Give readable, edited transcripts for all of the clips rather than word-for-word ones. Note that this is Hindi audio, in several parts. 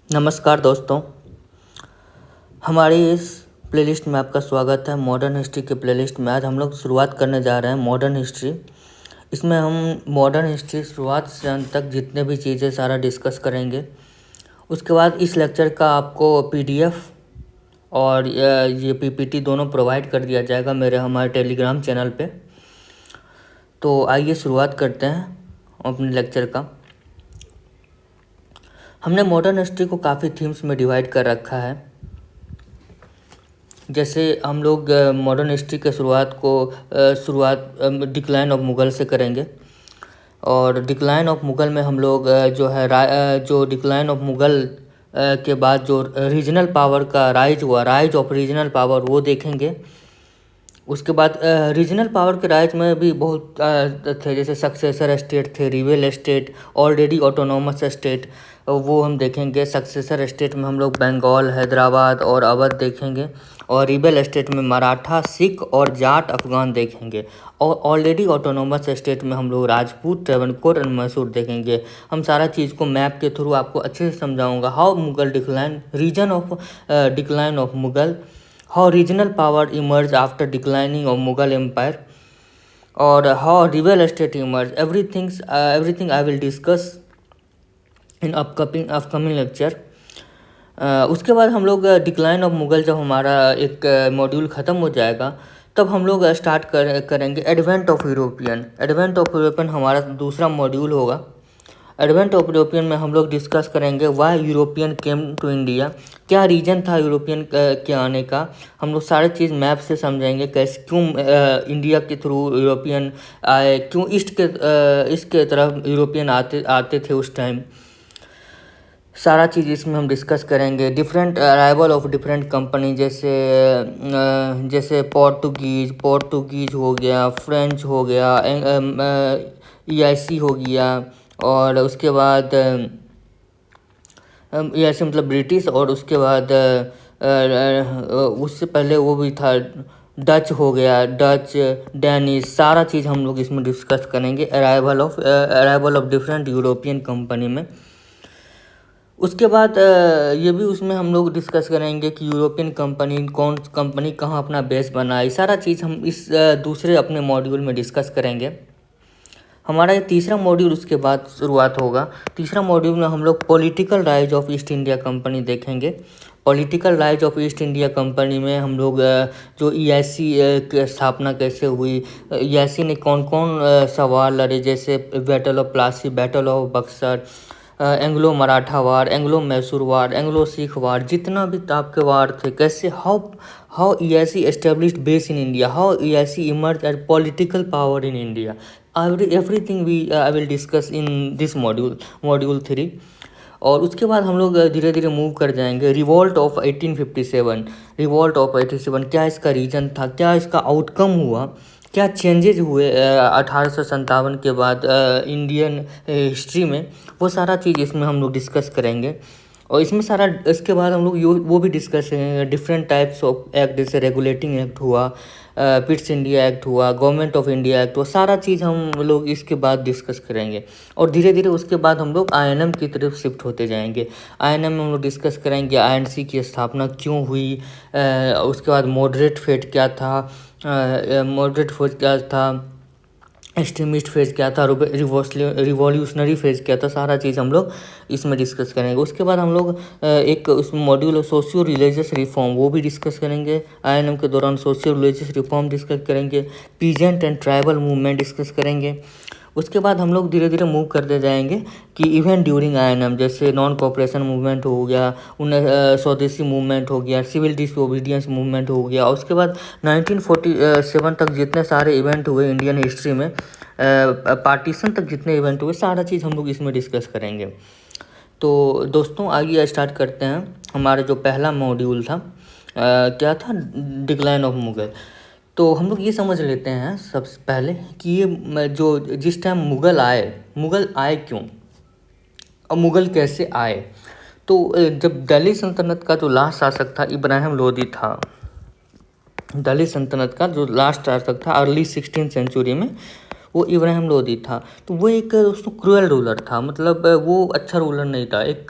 नमस्कार दोस्तों, हमारी इस प्लेलिस्ट में आपका स्वागत है। मॉडर्न हिस्ट्री के प्लेलिस्ट में आज हम लोग शुरुआत करने जा रहे हैं मॉडर्न हिस्ट्री। इसमें हम मॉडर्न हिस्ट्री शुरुआत से अंत तक जितने भी चीज़ें सारा डिस्कस करेंगे। उसके बाद इस लेक्चर का आपको पीडीएफ और ये पीपीटी दोनों प्रोवाइड कर दिया जाएगा हमारे टेलीग्राम चैनल पे। तो आइए शुरुआत करते हैं अपने लेक्चर का। हमने मॉडर्न हिस्ट्री को काफ़ी थीम्स में डिवाइड कर रखा है। जैसे हम लोग मॉडर्न हिस्ट्री के शुरुआत डिक्लाइन ऑफ मुग़ल से करेंगे। और डिक्लाइन ऑफ मुग़ल में हम लोग जो डिक्लाइन ऑफ मुग़ल के बाद जो रीजनल पावर का राइज ऑफ रीजनल पावर वो देखेंगे। उसके बाद रीजनल पावर के राइज में भी बहुत थे, जैसे सक्सेसर स्टेट थे, rebel state, already autonomous state, वो हम देखेंगे। सक्सेसर स्टेट में हम लोग बंगाल, हैदराबाद और अवध देखेंगे। और रिबेल स्टेट में मराठा, सिख और जाट अफगान देखेंगे। और ऑलरेडी ऑटोनोमस स्टेट में हम लोग राजपूत, ट्रेवनकोर और मैसूर देखेंगे। हम सारा चीज़ को मैप के थ्रू आपको अच्छे से समझाऊंगा। How Mughal decline, reason of decline of Mughal, how regional power emerged after declining of Mughal empire, or how rival state emerged. Everything I will discuss in upcoming lecture. उसके बाद हम लोग डिक्लाइन ऑफ मुग़ल, जब हमारा एक मॉड्यूल ख़त्म हो जाएगा तब हम लोग स्टार्ट करेंगे एडवेंट ऑफ यूरोपियन हमारा दूसरा मॉड्यूल होगा। एडवेंट ऑफ यूरोपियन में हम लोग डिस्कस करेंगे why European came to India, क्या रीज़न था यूरोपियन के आने का। हम लोग सारे चीज़ मैप से समझेंगे, कैसे क्यों इंडिया के थ्रू यूरोपियन आए, क्यों ईस्ट के तरफ यूरोपियन आते थे उस टाइम। सारा चीज़ इसमें हम डिस्कस करेंगे। Different arrival of different company, जैसे पोर्टुगीज हो गया, फ्रेंच हो गया, EIC हो गया, और उसके बाद EIC मतलब ब्रिटिश, और उसके बाद उससे पहले वो भी था, डच हो गया, डैनिश। सारा चीज़ हम लोग इसमें डिस्कस करेंगे arrival of different European company में। उसके बाद ये भी उसमें हम लोग डिस्कस करेंगे कि यूरोपियन कंपनी कहाँ अपना बेस बनाई। सारा चीज़ हम इस दूसरे अपने मॉड्यूल में डिस्कस करेंगे। हमारा ये तीसरा मॉड्यूल उसके बाद शुरुआत होगा। तीसरा मॉड्यूल में हम लोग political rise of East India Company देखेंगे। Political rise of East India Company में हम लोग जो EIC की स्थापना कैसे हुई, EIC ने कौन कौन सवार लड़े, जैसे battle of Plassey, battle of Buxar, Anglo Maratha war, Anglo Mysore war, Anglo Sikh war, जितना भी ताप के वार थे, कैसे how EIC established base in India, how EIC emerge as political power in India. Everything I will discuss in this module 3। और उसके बाद हम लोग धीरे धीरे मूव कर जाएंगे। रिवॉल्ट ऑफ 1857, क्या इसका रीजन था, क्या इसका आउटकम हुआ, क्या चेंजेज हुए 1857 के बाद इंडियन हिस्ट्री में, वो सारा चीज़ इसमें हम लोग डिस्कस करेंगे। और इसके बाद हम लोग वो भी डिस्कस करेंगे डिफरेंट टाइप्स ऑफ एक्ट, जैसे रेगुलेटिंग एक्ट हुआ, पिट्स इंडिया एक्ट हुआ, गवर्नमेंट ऑफ इंडिया एक्ट हुआ। सारा चीज़ हम लोग इसके बाद डिस्कस करेंगे। और धीरे धीरे उसके बाद हम लोग INM की तरफ शिफ्ट होते जाएंगे। INM में हम लोग डिस्कस करेंगे INC की स्थापना क्यों हुई, उसके बाद मॉडरेट फेज क्या था, एक्सट्रीमिस्ट फेज क्या था, रिवॉल्यूशनरी फेज क्या था। सारा चीज़ हम लोग इसमें डिस्कस करेंगे। उसके बाद हम लोग एक उस मॉड्यूल सोशियो रिलीजियस रिफॉर्म, वो भी डिस्कस करेंगे। INM के दौरान सोशियो रिलीजियस रिफॉर्म डिस्कस करेंगे। Peasant and tribal movement discuss करेंगे। उसके बाद हम लोग धीरे धीरे मूव करते जाएंगे कि इवेंट ड्यूरिंग INM, जैसे नॉन कोऑपरेशन मूवमेंट हो गया, स्वदेशी मूवमेंट हो गया, सिविल डिसओबीडियंस मूवमेंट हो गया। उसके बाद 1947 तक जितने सारे इवेंट हुए इंडियन हिस्ट्री में, पार्टीशन तक जितने इवेंट हुए, सारा चीज़ हम लोग इसमें डिस्कस करेंगे। तो दोस्तों आइए स्टार्ट करते हैं। हमारा जो पहला मॉड्यूल था क्या था, डिक्लाइन ऑफ मुगल। तो हम लोग ये समझ लेते हैं सबसे पहले कि ये जिस टाइम मुग़ल आए क्यों, और मुग़ल कैसे आए। तो जब दिल्ली सल्तनत का जो लास्ट शासक था इब्राहिम लोदी था, दिल्ली सल्तनत का जो लास्ट शासक था अर्ली 16th सेंचुरी में, वो इब्राहिम लोदी था। तो वो एक दोस्तों क्रूअल रूलर था, मतलब वो अच्छा रूलर नहीं था। एक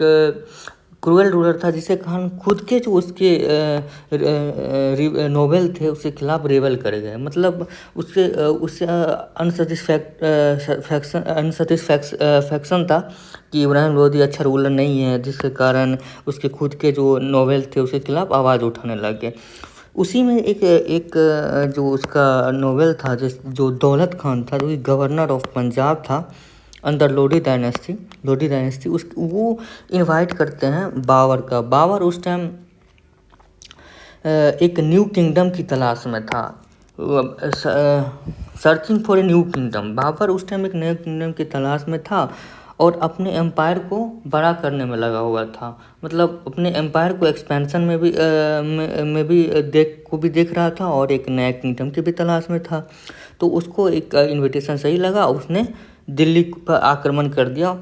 क्रूएल रूलर था, जिसके कारण खुद के जो उसके नोबेल थे उसके खिलाफ रेबल करे गए। मतलब उससे अनसेटिस्फैक्शन था कि इब्राहिम लोदी अच्छा रूलर नहीं है, जिसके कारण उसके खुद के जो नोवेल थे उसके खिलाफ आवाज़ उठाने लग गए। उसी में एक जो उसका नोवेल था जो दौलत खान था, जो कि गवर्नर ऑफ पंजाब था अंडर लोधी डायनेस्टी वो इनवाइट करते हैं बाबर उस टाइम एक न्यू किंगडम की तलाश में था, searching for a new kingdom. Babur उस टाइम एक नए किंगडम की तलाश में था और अपने एम्पायर को बड़ा करने में लगा हुआ था। मतलब अपने एम्पायर को एक्सपेंशन में भी देख रहा था और एक नया किंगडम की भी तलाश में था। तो उसको एक इनविटेशन सही लगा, उसने दिल्ली पर आक्रमण कर दिया।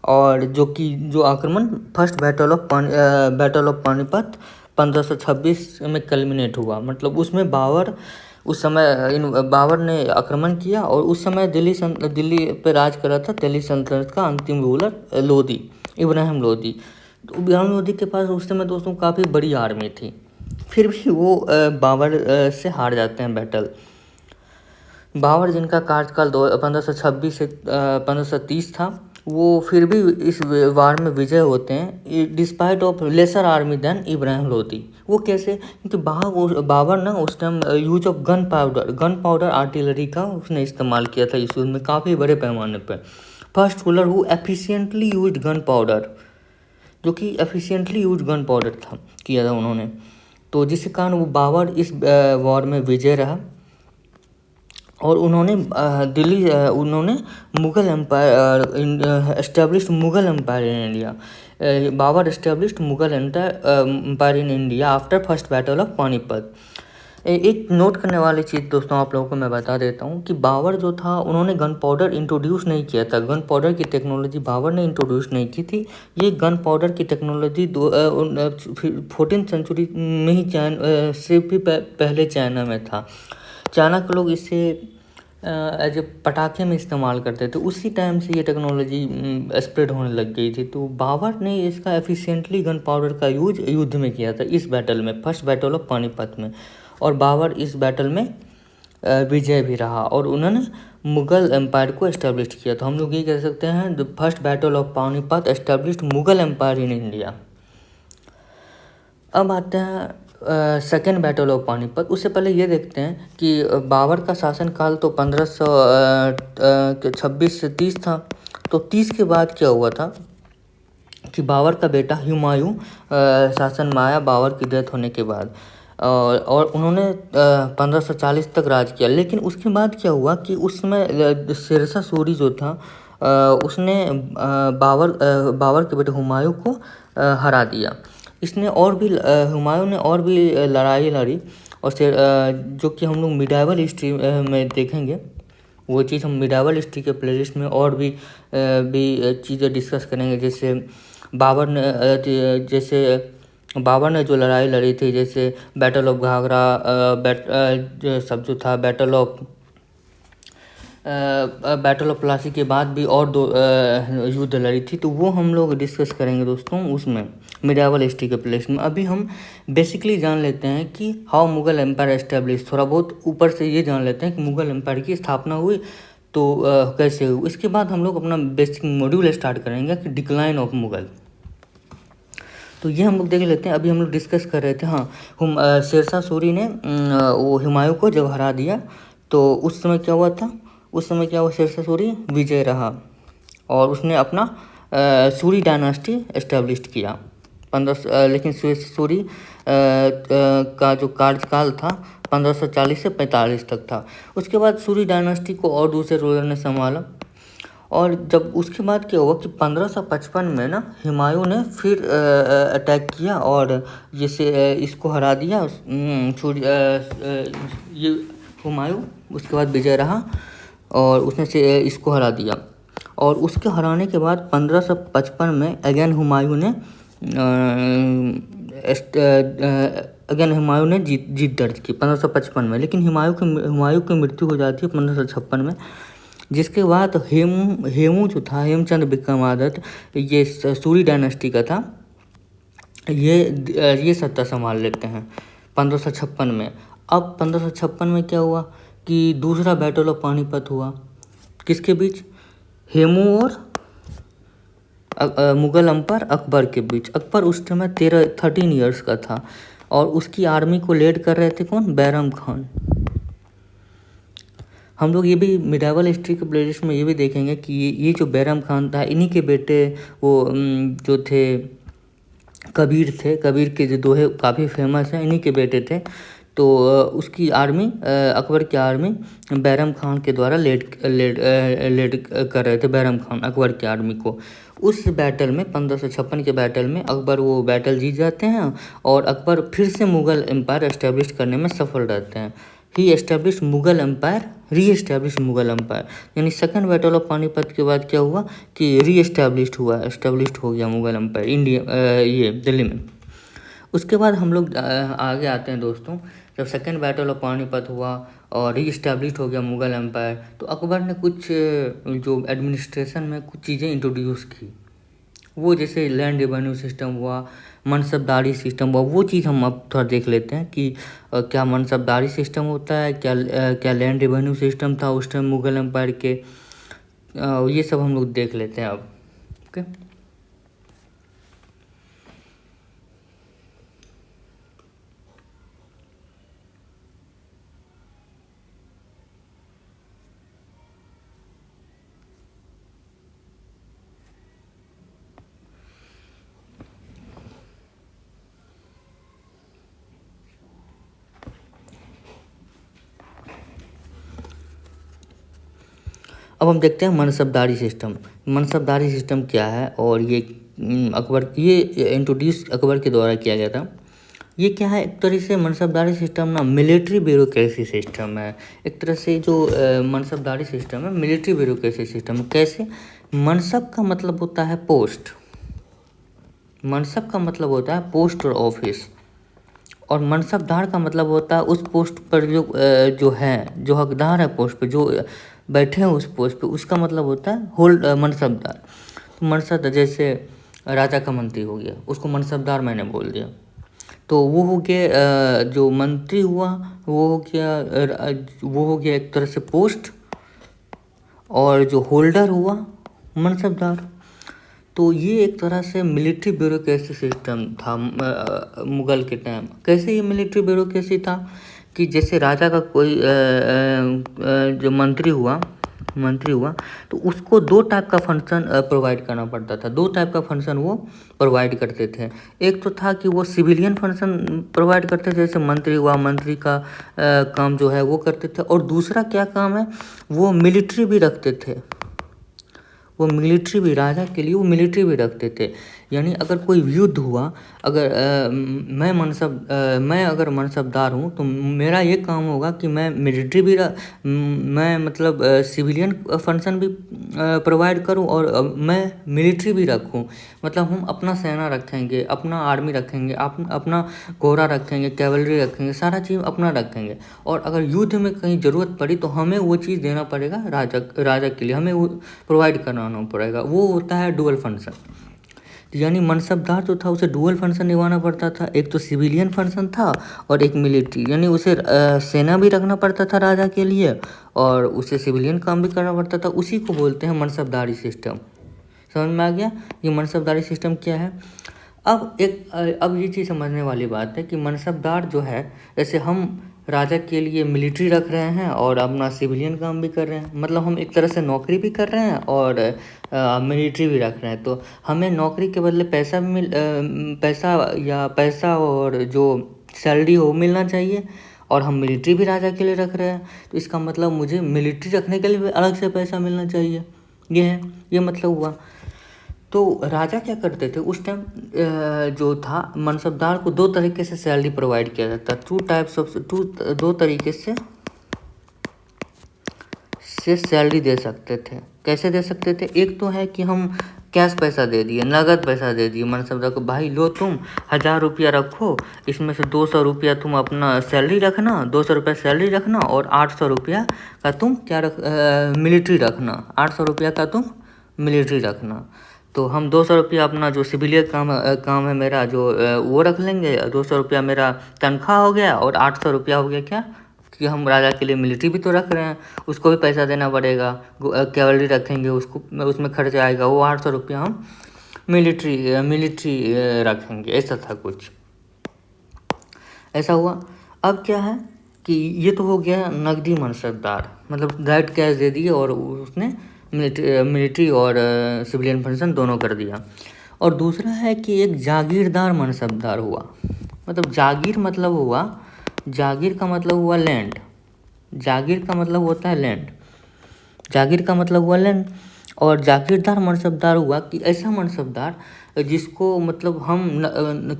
और जो आक्रमण फर्स्ट बैटल ऑफ पानीपत 1526 में कल्मिनेट हुआ। मतलब उसमें बाबर ने आक्रमण किया और उस समय दिल्ली पे राज कर रहा था दिल्ली सल्तनत का अंतिम रूलर इब्राहिम लोदी। तो इब्राहिम लोदी के पास उस समय दोस्तों काफ़ी बड़ी आर्मी थी, फिर भी वो बाबर से हार जाते हैं बैटल। बाबर जिनका कार्यकाल 1526 से 1530 था, वो फिर भी इस वार में विजय होते हैं despite of lesser army than Ibrahim Lodi. वो कैसे? क्योंकि बाबर ना उस time use of gun powder artillery का उसने इस्तेमाल किया था इस युद्ध में काफ़ी बड़े पैमाने पर। First ruler who efficiently use gun powder, जो कि एफिशिएंटली यूज गन पाउडर किया था उन्होंने। तो जिसके कारण वो बाबर इस वॉर में विजय रहा और उन्होंने Mughal empire established Mughal empire in India. Babur established Mughal empire in India after first battle of Panipat. एक नोट करने वाली चीज़ दोस्तों आप लोगों को मैं बता देता हूँ कि बाबर जो था उन्होंने गन पाउडर इंट्रोड्यूस नहीं किया था। गन पाउडर की टेक्नोलॉजी बाबर ने इंट्रोड्यूस नहीं की थी। ये गन पाउडर की टेक्नोलॉजी 14th सेंचुरी में ही से भी पहले चाइना में था। चाइना के लोग इसे एज ए पटाखे में इस्तेमाल करते थे। उसी टाइम से ये टेक्नोलॉजी स्प्रेड होने लग गई थी। तो बाबर ने इसका एफिशिएंटली गन पाउडर का यूज युद्ध में किया था इस बैटल में, फर्स्ट बैटल ऑफ पानीपत में। और बाबर इस बैटल में विजय भी रहा और उन्होंने मुगल एम्पायर को एस्टेब्लिश किया। तो हम लोग ये कह सकते हैं the first battle of Panipat established Mughal empire in India. अब आते हैं सेकेंड बैटल ऑफ पानीपत। उससे पहले ये देखते हैं कि बाबर का शासनकाल तो 1526 से 30 था। तो 30 के बाद क्या हुआ था कि बाबर का बेटा हुमायूं शासन में आया बाबर की डेथ होने के बाद, और उन्होंने 1540 तक राज किया। लेकिन उसके बाद क्या हुआ कि उस समय शेरशाह सूरी जो था उसने बाबर के बेटे हुमायूं को हरा दिया। हुमायूं ने और भी लड़ाई लड़ी और जो कि हम लोग मिडाइवल हिस्ट्री में देखेंगे। वो चीज़ हम मिडाइवल हिस्ट्री के प्लेलिस्ट में और भी चीज़ें डिस्कस करेंगे। जैसे बाबर ने जो लड़ाई लड़ी थी, जैसे बैटल ऑफ घाघरा, सब जो था बैटल ऑफ प्लासी के बाद भी और 2 युद्ध लड़ी थी। तो वो हम लोग डिस्कस करेंगे दोस्तों उसमें मिडाइवल हिस्ट्री के प्लेस में। अभी हम बेसिकली जान लेते हैं कि हाउ मुगल एम्पायर एस्टेब्लिश, थोड़ा बहुत ऊपर से ये जान लेते हैं कि मुगल एम्पायर की स्थापना हुई तो कैसे हुई। इसके बाद हम लोग अपना बेसिक मॉड्यूल स्टार्ट करेंगे कि डिक्लाइन ऑफ मुगल। तो ये हम लोग देख लेते हैं। अभी हम लोग डिस्कस कर रहे थे शेरशाह सूरी ने वो हुमायूं को जब हरा दिया तो उस समय क्या हुआ, शेरशाह सूरी विजय रहा और उसने अपना सूरी डायनास्टी एस्टेब्लिश किया। लेकिन सूरी का जो कार्यकाल था 1540 से 45 तक था। उसके बाद सूरी डायनास्टी को और दूसरे रूलर ने संभाला। और जब उसके बाद क्या हुआ कि 1555 में ना हुमायूं ने फिर अटैक किया और जैसे इसको हरा दिया। ये हुमायूं उसके बाद विजय रहा और उसने से इसको हरा दिया। और उसके हराने के बाद 1555 में अगेन हुमायूं ने जीत दर्ज की 1555 में। लेकिन हुमायूं की मृत्यु हो जाती है 1556 में। जिसके बाद हेमू जो था, हेमचंद विक्रमादित्य, ये सूरी डायनेस्टी का था, ये सत्ता संभाल लेते हैं 1556 में। अब 1556 में क्या हुआ कि दूसरा बैटल ऑफ पानीपत हुआ, किसके बीच? हेमू और मुग़ल अम्पायर अकबर के बीच। अकबर उस समय 13 ईयर्स का था और उसकी आर्मी को लीड कर रहे थे कौन? बैरम खान। हम लोग ये भी मिडावल हिस्ट्री के प्लेलिस्ट में ये भी देखेंगे कि ये जो बैरम खान था, इन्हीं के बेटे वो जो थे कबीर थे। कबीर के जो दोहे काफ़ी फेमस हैं, इन्हीं के बेटे थे। तो उसकी आर्मी, अकबर की आर्मी बैरम खान के द्वारा लेड कर रहे थे बैरम खान अकबर की आर्मी को। उस बैटल में 1556 के बैटल में अकबर वो बैटल जीत जाते हैं और अकबर फिर से मुग़ल एम्पायर एस्टेब्लिश करने में सफल रहते हैं। ही एस्टेब्लिश मुग़ल एम्पायर, री एस्टेब्लिश मुग़ल एम्पायर। यानी सेकंड बैटल ऑफ पानीपत के बाद क्या हुआ कि री एस्टेब्लिश्ड हो गया मुग़ल एम्पायर ये दिल्ली में। उसके बाद हम लोग आगे आते हैं दोस्तों। जब सेकंड बैटल ऑफ पानीपत हुआ और री एस्टेब्लिश्ड हो गया मुग़ल एम्पायर, तो अकबर ने कुछ जो एडमिनिस्ट्रेशन में कुछ चीज़ें इंट्रोड्यूस की। वो जैसे लैंड रेवेन्यू सिस्टम हुआ, मनसबदारी सिस्टम हुआ। वो चीज़ हम अब थोड़ा देख लेते हैं कि क्या मनसबदारी सिस्टम होता है, क्या लैंड रेवेन्यू सिस्टम था उस टाइम मुग़ल एम्पायर के। ये सब हम लोग देख लेते हैं अब। ओके, अब हम देखते हैं मनसबदारी सिस्टम। मनसबदारी सिस्टम क्या है और ये इंट्रोड्यूस अकबर के द्वारा किया गया था। ये क्या है? एक तरह से मनसबदारी सिस्टम ना मिलिट्री ब्यूरोक्रेसी सिस्टम है। एक तरह से जो मनसबदारी सिस्टम है मिलिट्री ब्यूरोक्रेसी सिस्टम है। कैसे? मनसब का मतलब होता है पोस्ट, मनसब का मतलब होता है पोस्ट और ऑफिस, और मनसबदार का मतलब होता है उस पोस्ट पर जो हकदार है पोस्ट पे, जो बैठे हैं उस पोस्ट पे, उसका मतलब होता है मनसबदार। तो मनसब जैसे राजा का मंत्री हो गया, उसको मनसबदार मैंने बोल दिया। तो वो हो गया जो मंत्री हुआ, वो हो गया एक तरह से पोस्ट, और जो होल्डर हुआ मनसबदार। तो ये एक तरह से मिलिट्री ब्यूरोक्रेसी सिस्टम था मुग़ल के टाइम। कैसे ये मिलिट्री ब्यूरोक्रेसी था कि जैसे राजा का कोई जो मंत्री हुआ तो उसको 2 टाइप का फंक्शन प्रोवाइड करना पड़ता था। 2 टाइप का फंक्शन वो प्रोवाइड करते थे। एक तो था कि वो सिविलियन फंक्शन प्रोवाइड करते थे, जैसे मंत्री हुआ, मंत्री का काम जो है वो करते थे। और दूसरा क्या काम है, वो मिलिट्री भी रखते थे। वो मिलिट्री भी, राजा के लिए वो मिलिट्री भी रखते थे। यानी अगर कोई युद्ध हुआ, मैं अगर मनसबदार हूँ तो मेरा ये काम होगा कि मैं मिलिट्री भी मैं मतलब सिविलियन फंक्शन भी प्रोवाइड करूँ और मैं मिलिट्री भी रखूँ। मतलब हम अपना सेना रखेंगे, अपना आर्मी रखेंगे, अपना घोड़ा रखेंगे, कैवलरी रखेंगे, सारा चीज़ अपना रखेंगे। और अगर युद्ध में कहीं ज़रूरत पड़ी तो हमें वो चीज़ देना पड़ेगा राजा के लिए, हमें वो प्रोवाइड कराना पड़ेगा। वो होता है डुअल फंक्शन। यानी मनसबदार जो था उसे डुअल फंक्शन निभाना पड़ता था। एक तो सिविलियन फंक्शन था और एक मिलिट्री। यानी उसे सेना भी रखना पड़ता था राजा के लिए और उसे सिविलियन काम भी करना पड़ता था। उसी को बोलते हैं मनसबदारी सिस्टम। समझ में आ गया ये मनसबदारी सिस्टम क्या है? अब ये चीज़ समझने वाली बात है कि मनसबदार जो है, जैसे हम राजा के लिए मिलिट्री रख रहे हैं और अपना सिविलियन काम भी कर रहे हैं। मतलब हम एक तरह से नौकरी भी कर रहे हैं और मिलिट्री भी रख रहे हैं। तो हमें नौकरी के बदले पैसा और जो सैलरी हो मिलना चाहिए, और हम मिलिट्री भी राजा के लिए रख रहे हैं। तो इसका मतलब मुझे मिलिट्री रखने के लिए भी अलग से पैसा मिलना चाहिए। ये मतलब हुआ। तो राजा क्या करते थे उस टाइम, जो था मनसबदार को 2 तरीके से सैलरी प्रोवाइड किया जाता है। 2 तरीके से सैलरी दे सकते थे। कैसे दे सकते थे? एक तो है कि हम कैश पैसा दे दिए, नगद पैसा दे दिए मनसबदार को, भाई लो तुम 1000 रुपया रखो, इसमें से 200 रुपया तुम अपना सैलरी रखना, 200 रुपया सैलरी रखना और 800 रुपया का तुम मिलिट्री रखना, 800 रुपया का तुम मिलिट्री रखना। तो हम 200 रुपया अपना जो सिविलियन काम है मेरा जो वो रख लेंगे। 200 रुपया मेरा तनख्वाह हो गया और 800 रुपया हो गया क्या कि हम राजा के लिए मिलिट्री भी तो रख रहे हैं, उसको भी पैसा देना पड़ेगा। कैवलरी रखेंगे उसको, उसमें खर्चा आएगा, वो 800 रुपया हम मिलिट्री रखेंगे। ऐसा था कुछ, ऐसा हुआ। अब क्या है कि ये तो हो गया नकदी मनसबदार, मतलब डायरेक्ट कैश दे दिए और उसने मिलिट्री और सिविलियन फंक्शन दोनों कर दिया। और दूसरा है कि एक जागीरदार मनसबदार हुआ। मतलब जागीर मतलब हुआ, जागीर का मतलब हुआ लैंड, जागीर का मतलब होता है लैंड, जागीर का मतलब हुआ लैंड। और जागीरदार मनसबदार हुआ कि ऐसा मनसबदार जिसको मतलब हम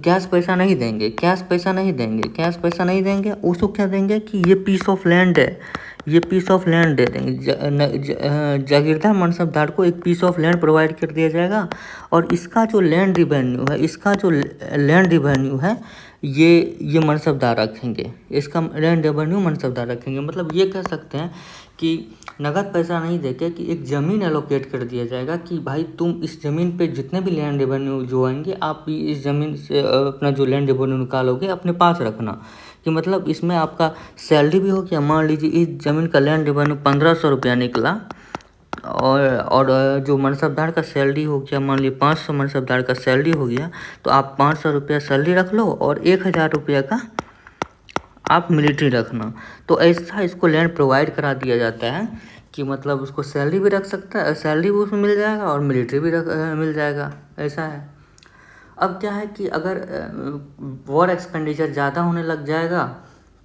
कैश पैसा नहीं देंगे, कैश पैसा नहीं देंगे, कैश पैसा नहीं देंगे, उसको क्या देंगे कि ये पीस ऑफ लैंड है, ये पीस ऑफ लैंड दे देंगे। जागीरदार मनसबदार को एक पीस ऑफ लैंड प्रोवाइड कर दिया जाएगा और इसका जो लैंड रिवेन्यू है, इसका जो लैंड रिवेन्यू है ये मनसबदार रखेंगे, इसका लैंड रेवेन्यू मनसबदार रखेंगे। मतलब ये कह सकते हैं कि नगद पैसा नहीं देके कि एक ज़मीन एलोकेट कर दिया जाएगा कि भाई तुम इस ज़मीन पे जितने भी लैंड रेवेन्यू जो आएंगे आप इस ज़मीन से अपना जो लैंड रेवेन्यू निकालोगे अपने पास रखना। कि मतलब इसमें आपका सैलरी भी हो गया। मान लीजिए इस ज़मीन का लैंड रेवेन्यू 1500 रुपया निकला और जो मनसबदार का सैलरी हो गया, मान लीजिए 500 मनसबदार का सैलरी हो गया, तो आप 500 रुपया सैलरी रख लो और 1000 रुपया का आप मिलिट्री रखना। तो ऐसा इसको लैंड प्रोवाइड करा दिया जाता है कि मतलब उसको सैलरी भी रख सकता है, सैलरी भी उसमें मिल जाएगा और मिलिट्री भी मिल जाएगा, ऐसा है। अब क्या है कि अगर वॉर एक्सपेंडिचर ज़्यादा होने लग जाएगा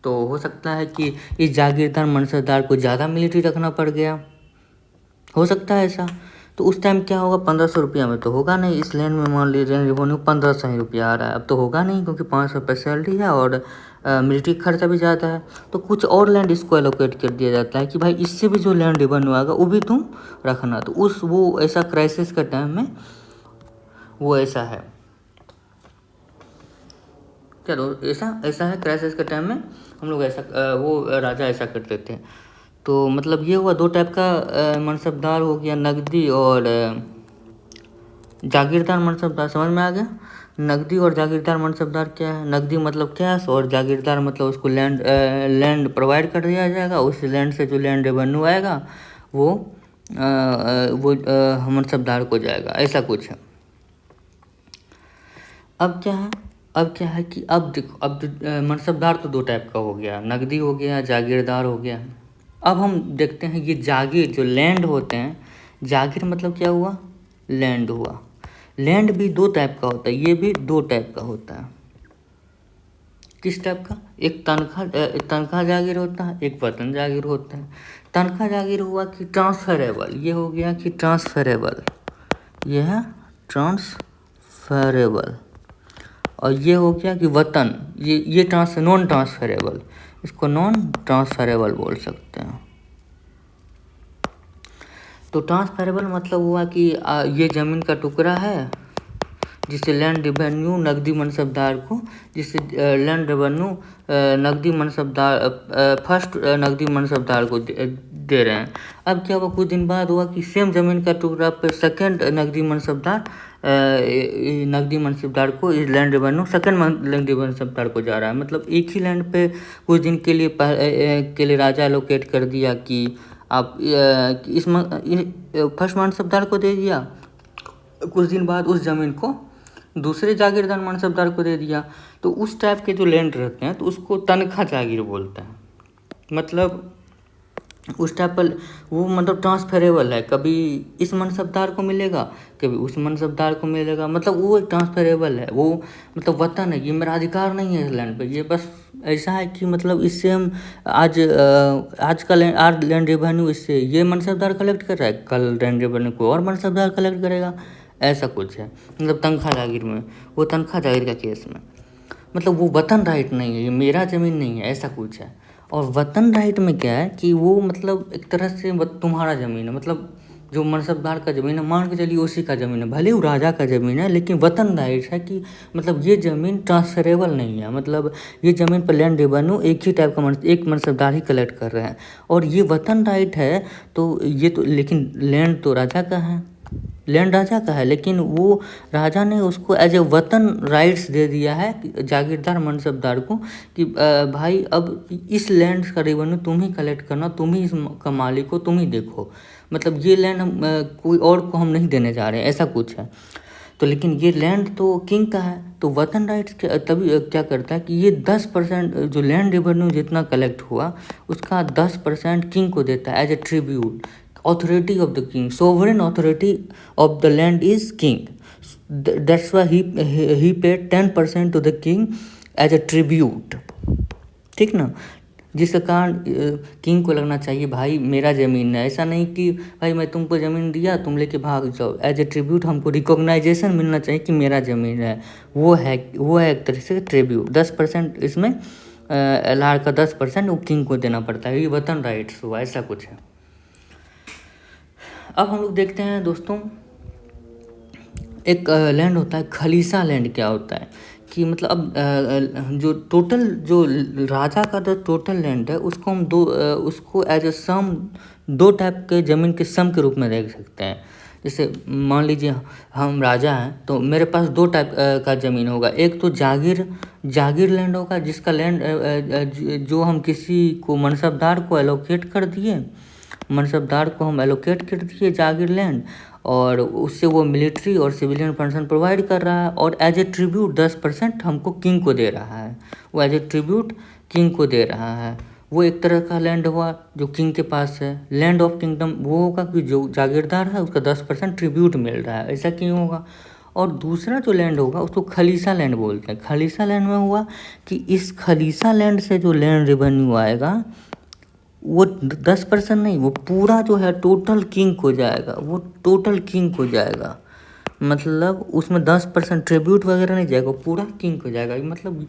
तो हो सकता है कि इस जागीरदार मनसबदार को ज़्यादा मिलिट्री रखना पड़ गया, हो सकता है ऐसा। तो उस टाइम क्या होगा, 1500 रुपया में तो होगा नहीं। इस लैंड में मान लीजिए रेवेन्यू 1500 ही रुपया आ रहा है, अब तो होगा नहीं क्योंकि 500 रुपये सैलरी है और मिलिट्री खर्चा भी ज़्यादा है। तो कुछ और लैंड इसको एलोकेट कर दिया जाता है कि भाई इससे भी जो लैंड रेवेन्यू आएगा वो भी तुम रखना। तो वो ऐसा क्राइसिस का टाइम में वो ऐसा है, चलो ऐसा है क्राइसिस के टाइम में हम लोग ऐसा वो राजा ऐसा करते थे। तो मतलब ये हुआ 2 टाइप का मनसबदार हो गया, नकदी और जागीरदार मनसबदार। समझ में आ गया? नकदी और जागीरदार मनसबदार क्या है? नकदी मतलब कैश और जागीरदार मतलब उसको लैंड प्रोवाइड कर दिया जाएगा, उस लैंड से जो लैंड रेवेन्यू आएगा वो मनसबदार को जाएगा, ऐसा कुछ है। अब क्या है कि अब देखो, अब मनसबदार तो 2 टाइप का हो गया, नकदी हो गया, जागीरदार हो गया। अब हम देखते हैं ये जागीर जो लैंड होते हैं, जागीर मतलब क्या हुआ, लैंड हुआ। लैंड भी 2 टाइप का होता है, ये भी 2 टाइप का होता है। किस टाइप का? एक तनख्वाह जागीर होता है, एक वतन जागीर होता है। तनख्वाह जागीर हुआ कि ट्रांसफरेबल, ये हो गया कि ट्रांसफरेबल, ये है ट्रांसफरेबल। और ये हो गया कि वतन, ये नॉन ट्रांसफरेबल, इसको नॉन ट्रांसफरेबल बोल सकते हैं। तो ट्रांसफरेबल मतलब हुआ कि ये ज़मीन का टुकड़ा है जिससे लैंड रेवेन्यू नकदी मनसबदार को, जिससे लैंड रेवेन्यू नकदी मनसबदार फर्स्ट नकदी मनसबदार को दे रहे हैं। अब क्या हुआ, कुछ दिन बाद हुआ कि सेम ज़मीन का टुकड़ा पे सेकंड नकदी मनसबदार को इस लैंड रेवेन्यू सेकंड नकदी मनसबदार को जा रहा है। मतलब एक ही लैंड पे कुछ दिन के लिए राजा एलोकेट कर दिया कि आप इस फर्स्ट मनसबदार को दे दिया, कुछ दिन बाद उस ज़मीन को दूसरे जागीरदार मनसबदार को दे दिया। तो उस टाइप के जो लैंड रहते हैं तो उसको तनख्वाह जागीर बोलते हैं। मतलब उस टाइप पर वो मतलब ट्रांसफरेबल है, कभी इस मनसबदार को मिलेगा कभी उस मनसबदार को मिलेगा। मतलब वो एक ट्रांसफरेबल है, वो मतलब वतन है, ये मेरा अधिकार नहीं है इस लैंड पे। ये बस ऐसा है कि मतलब इससे हम आज का लैंड रेवेन्यू इससे ये मनसबदार कलेक्ट कर रहा है, कल लैंड रेवेन्यू को और मनसबदार कलेक्ट करेगा, ऐसा कुछ है। मतलब तनख्वाह जागीर में, वो तनख्वाह जागीर का केस में मतलब वो वतन राइट नहीं है, ये मेरा ज़मीन नहीं है, ऐसा कुछ है। और वतन राइट में क्या है कि वो मतलब एक तरह से तुम्हारा ज़मीन है, मतलब जो मनसबदार का ज़मीन है मान के चलिए उसी का ज़मीन है, भले वो राजा का ज़मीन है, लेकिन वतन राइट है कि मतलब ये ज़मीन ट्रांसफरेबल नहीं है। मतलब ये ज़मीन पर लैंड रेवेन्यू एक ही टाइप का एक मनसबदार ही कलेक्ट कर रहे हैं और ये वतन राइट है। तो ये तो लेकिन लैंड तो राजा का है, लैंड राजा का है, लेकिन वो राजा ने उसको एज ए वतन राइट्स दे दिया है जागीरदार मनसबदार को कि भाई अब इस लैंड का रेवेन्यू तुम ही कलेक्ट करना, तुम ही इसका मालिक हो, तुम ही देखो, मतलब ये लैंड हम कोई और को हम नहीं देने जा रहे हैं, ऐसा कुछ है। तो लेकिन ये लैंड तो किंग का है, तो वतन राइट्स तभी क्या करता है कि ये 10% जो लैंड रेवेन्यू जितना कलेक्ट हुआ उसका 10% किंग को देता है as a tribute. Authority of the king, sovereign authority of the land is king, that's why he paid 10% to the king as a tribute, ठीक ना। जिसके कारण किंग को लगना चाहिए भाई मेरा ज़मीन है, ऐसा नहीं कि भाई मैं तुमको ज़मीन दिया तुम लेके भाग जाओ, एज ए ट्रिब्यूट हमको रिकॉग्नाइजेशन मिलना चाहिए कि मेरा ज़मीन है, वो है एक तरह से ट्रिब्यूट। 10% इसमें एलआर का 10% वो किंग को देना पड़ता है, ये वतन राइट्स हुआ, ऐसा कुछ है। अब हम लोग देखते हैं दोस्तों, एक लैंड होता है खलीसा लैंड, क्या होता है कि मतलब अब जो टोटल जो राजा का जो टोटल लैंड है उसको हम उसको एज ए सम 2 टाइप के ज़मीन के सम के रूप में देख सकते हैं। जैसे मान लीजिए हम राजा हैं तो मेरे पास 2 टाइप का ज़मीन होगा, एक तो जागीर लैंड होगा जिसका लैंड जो हम किसी को मनसबदार को एलोकेट कर दिए, मनसबदार को हम एलोकेट कर दिए जागीर लैंड, और उससे वो मिलिट्री और सिविलियन फंक्शन प्रोवाइड कर रहा है, और एज ए ट्रिब्यूट 10% हमको किंग को दे रहा है, वो एज ए ट्रिब्यूट किंग को दे रहा है। वो एक तरह का लैंड हुआ जो किंग के पास है। लैंड ऑफ किंगडम वो होगा कि जो जागीरदार है उसका 10% ट्रिब्यूट मिल रहा है, ऐसा क्यों होगा। और दूसरा जो लैंड होगा उसको खलीसा लैंड बोलते हैं। खलीसा लैंड में हुआ कि इस खलीसा लैंड से जो लैंड रेवेन्यू आएगा वो 10% नहीं, वो पूरा जो है टोटल किंग को जाएगा, वो टोटल किंग को जाएगा, मतलब उसमें 10% ट्रिब्यूट वगैरह नहीं जाएगा, पूरा किंग को जाएगा। मतलब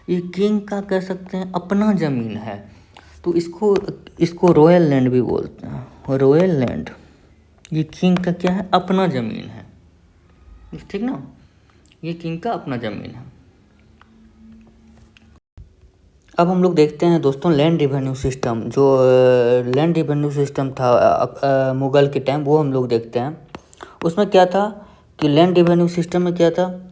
ये किंग का कह सकते हैं अपना ज़मीन है, तो इसको रॉयल लैंड भी बोलते हैं। रॉयल लैंड ये किंग का क्या है, अपना ज़मीन है, ठीक ना, ये किंग का अपना ज़मीन है। अब हम लोग देखते हैं दोस्तों लैंड रेवेन्यू सिस्टम, जो लैंड रेवेन्यू सिस्टम था मुग़ल के टाइम, वो हम लोग देखते हैं। उसमें क्या था कि लैंड रेवेन्यू सिस्टम में क्या था,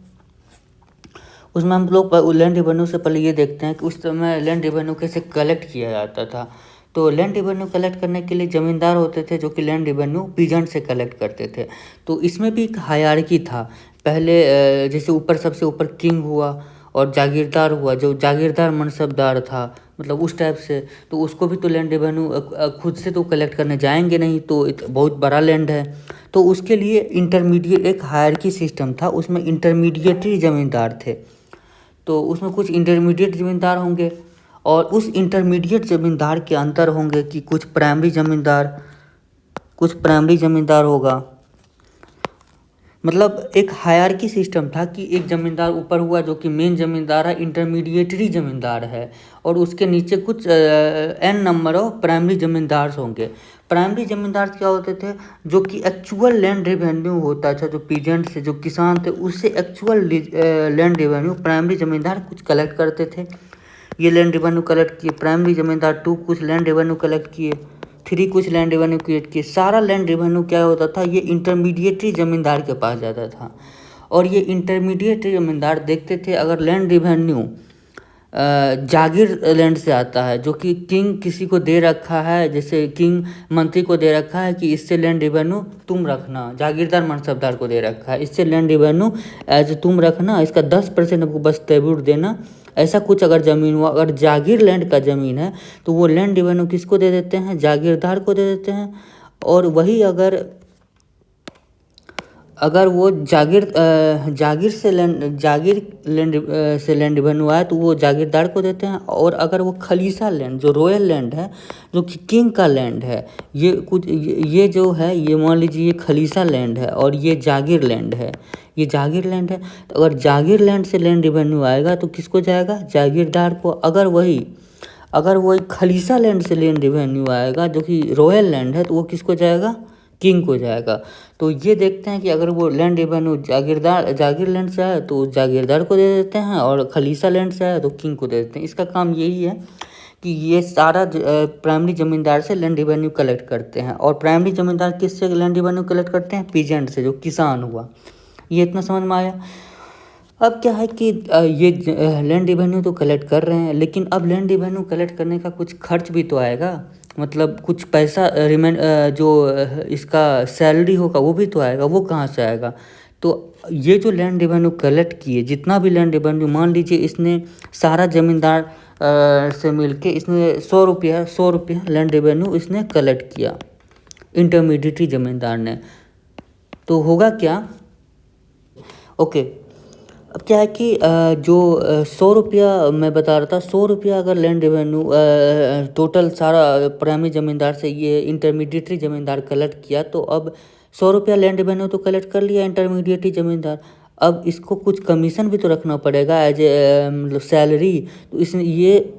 उसमें हम लोग लैंड रेवेन्यू से पहले ये देखते हैं कि उस समय लैंड रेवेन्यू कैसे कलेक्ट किया जाता था। तो लैंड रेवेन्यू कलेक्ट करने के लिए ज़मींदार होते थे जो कि लैंड रेवेन्यू पीजेंट से कलेक्ट करते थे। तो इसमें भी एक हायरार्की था, पहले जैसे ऊपर सबसे ऊपर किंग हुआ और जागीरदार हुआ, जो जागीरदार मनसबदार था, मतलब उस टाइप से, तो उसको भी तो लैंड रेवेन्यू खुद से तो कलेक्ट करने जाएंगे नहीं, तो बहुत बड़ा लैंड है, तो उसके लिए इंटरमीडिएट एक हायरार्की सिस्टम था, उसमें इंटरमीडिएटरी ज़मींदार थे। तो उसमें कुछ इंटरमीडिएट ज़मींदार होंगे और उस इंटरमीडिएट ज़मींदार के अंतर होंगे कि कुछ प्राइमरी ज़मींदार होगा। मतलब एक हायरार्की सिस्टम था कि एक ज़मींदार ऊपर हुआ जो कि मेन ज़मींदार है, इंटरमीडिएटरी ज़मींदार है, और उसके नीचे कुछ n नंबर ऑफ प्राइमरी ज़मींदार होंगे। प्राइमरी ज़मींदार क्या होते थे, जो कि एक्चुअल लैंड रेवेन्यू होता था, जो पीजेंट से जो किसान थे उससे एक्चुअल लैंड रेवेन्यू प्राइमरी ज़मींदार कुछ कलेक्ट करते थे। ये लैंड रेवेन्यू कलेक्ट किए, प्राइमरी ज़मींदार 2 कुछ लैंड रेवेन्यू कलेक्ट किए, 3 कुछ लैंड रेवेन्यू क्रिएट किए। सारा लैंड रेवेन्यू क्या होता था, ये इंटरमीडिएटरी ज़मींदार के पास जाता था, और ये इंटरमीडिएटरी ज़मींदार देखते थे अगर लैंड रेवेन्यू जागीर लैंड से आता है, जो कि किंग किसी को दे रखा है, जैसे किंग मंत्री को दे रखा है कि इससे लैंड रेवेन्यू तुम रखना, जागीरदार मनसबदार को दे रखा है इससे लैंड रेवेन्यू एज तुम रखना, इसका 10% हमको बस ट्रिब्यूट देना, ऐसा कुछ अगर ज़मीन हुआ, अगर जागीर लैंड का ज़मीन है तो वो लैंड रेवेन्यू किसको दे देते हैं, जागीरदार को दे देते हैं। और वही अगर वो जागीर से लैंड रेवेन्यू आए तो वो जागीरदार को देते हैं। और अगर वो खलीसा लैंड जो रॉयल लैंड है, जो कि किंग का लैंड है, ये जो है, ये मान लीजिए ये खलीसा लैंड है और ये जागीर लैंड है, ये जागीर लैंड है, तो अगर जागीर लैंड से लैंड रेवेन्यू आएगा तो किसको जाएगा, जागीरदार को। अगर वही खलीसा लैंड से लैंड रेवेन्यू आएगा जो कि रॉयल लैंड है, तो वो किसको जाएगा, किंग को जाएगा। तो ये देखते हैं कि अगर वो लैंड रेवेन्यू जागीर लैंड से आए तो जागीरदार को दे देते हैं, और खलीसा लैंड से आए तो किंग को दे देते हैं। इसका काम यही है कि ये सारा प्राइमरी ज़मींदार से लैंड रेवेन्यू कलेक्ट करते हैं। और प्राइमरी ज़मींदार किससे लैंड रेवेन्यू कलेक्ट करते हैं? पीजेंट से, जो किसान हुआ। ये इतना समझ में आया। अब क्या है कि ये लैंड रेवेन्यू तो कलेक्ट कर रहे हैं, लेकिन अब लैंड रेवेन्यू कलेक्ट करने का कुछ खर्च भी तो आएगा। मतलब कुछ पैसा जो इसका सैलरी होगा वो भी तो आएगा। वो कहाँ से आएगा? तो ये जो लैंड रेवेन्यू कलेक्ट किए, जितना भी लैंड रेवेन्यू, मान लीजिए इसने सारा ज़मींदार से मिलके इसने 100 रुपया लैंड रेवेन्यू इसने कलेक्ट किया, इंटरमीडिएटरी ज़मींदार ने। तो होगा क्या? ओके, अब क्या है कि जो 100 रुपया मैं बता रहा था, 100 रुपया अगर लैंड रेवेन्यू टोटल सारा प्राइमरी ज़मींदार से ये इंटरमीडिएटरी ज़मींदार कलेक्ट किया, तो अब 100 रुपया लैंड रेवेन्यू तो कलेक्ट कर लिया इंटरमीडिएटरी ज़मींदार। अब इसको कुछ कमीशन भी तो रखना पड़ेगा एज ए मतलब सैलरी। तो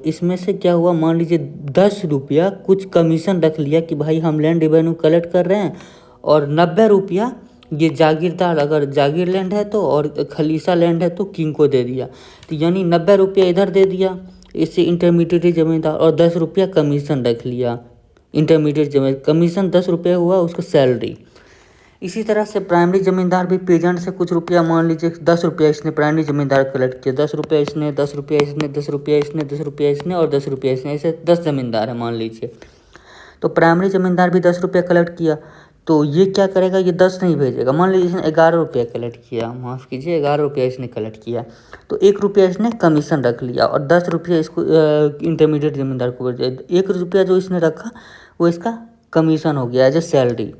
इसमें से क्या हुआ, मान लीजिए 10 रुपया कुछ कमीशन रख लिया कि भाई हम लैंड रेवेन्यू कलेक्ट कर रहे हैं, और 90 रुपया ये जागीरदार, अगर जागीर लैंड है तो, और खलीसा लैंड है तो किंग को दे दिया। तो यानी 90 रुपया इधर दे दिया इससे इंटरमीडिएट ज़मींदार, और 10 रुपया कमीशन रख लिया इंटरमीडिएट ज़मींदार। कमीशन 10 रुपया हुआ उसको सैलरी। इसी तरह से प्राइमरी ज़मींदार भी पेजेंट से कुछ रुपया, मान लीजिए 10 रुपया इसने प्राइमरी ज़मींदार कलेक्ट किया, 10 रुपया इसने, 10 रुपया इसने, 10 रुपया इसने, 10 रुपया इसने और 10 रुपया इसने, ऐसे 10 ज़मींदार है मान लीजिए। तो प्राइमरी ज़मींदार भी 10 रुपया कलेक्ट किया, तो ये क्या करेगा, ये 10 नहीं भेजेगा। मान लीजिए इसने 11 रुपया कलेक्ट किया, माफ़ कीजिए 11 रुपया इसने कलेक्ट किया, तो 1 रुपया इसने कमीशन रख लिया और 10 रुपया इसको इंटरमीडिएट ज़मींदार को भेज दिया। 1 रुपया जो इसने रखा वो इसका कमीशन हो गया एज ए सैलरी।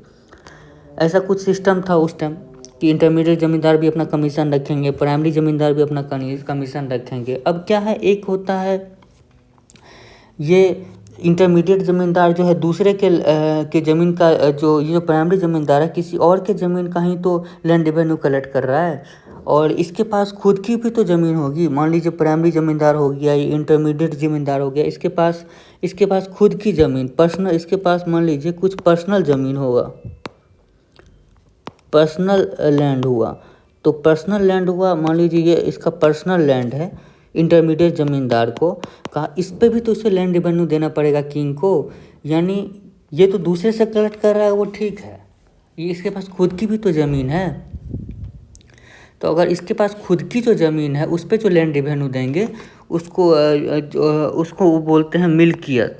ऐसा कुछ सिस्टम था उस टाइम कि इंटरमीडिएट ज़मींदार भी अपना कमीशन रखेंगे, प्राइमरी ज़मींदार भी अपना कमीशन रखेंगे। अब क्या है, एक होता है ये इंटरमीडिएट ज़मींदार जो है दूसरे के ज़मीन का, जो ये जो प्राइमरी ज़मींदार है किसी और के ज़मीन का ही तो लैंड रेवेन्यू कलेक्ट कर रहा है, और इसके पास खुद की भी तो ज़मीन होगी। मान लीजिए प्राइमरी ज़मींदार हो गया, ये इंटरमीडिएट ज़मींदार हो गया, इसके पास खुद की ज़मीन पर्सनल, इसके पास मान लीजिए कुछ पर्सनल ज़मीन होगा, पर्सनल लैंड हुआ। तो पर्सनल लैंड हुआ, मान लीजिए ये इसका पर्सनल लैंड है इंटरमीडिएट ज़मींदार को, कहा इस पे भी तो इसे लैंड रेवेन्यू देना पड़ेगा किंग को। यानी ये तो दूसरे से कलेक्ट कर रहा है वो ठीक है, ये इसके पास खुद की भी तो ज़मीन है। तो अगर इसके पास खुद की जो ज़मीन है उस पर जो लैंड रेवेन्यू देंगे उसको वो बोलते हैं मिल्कियत।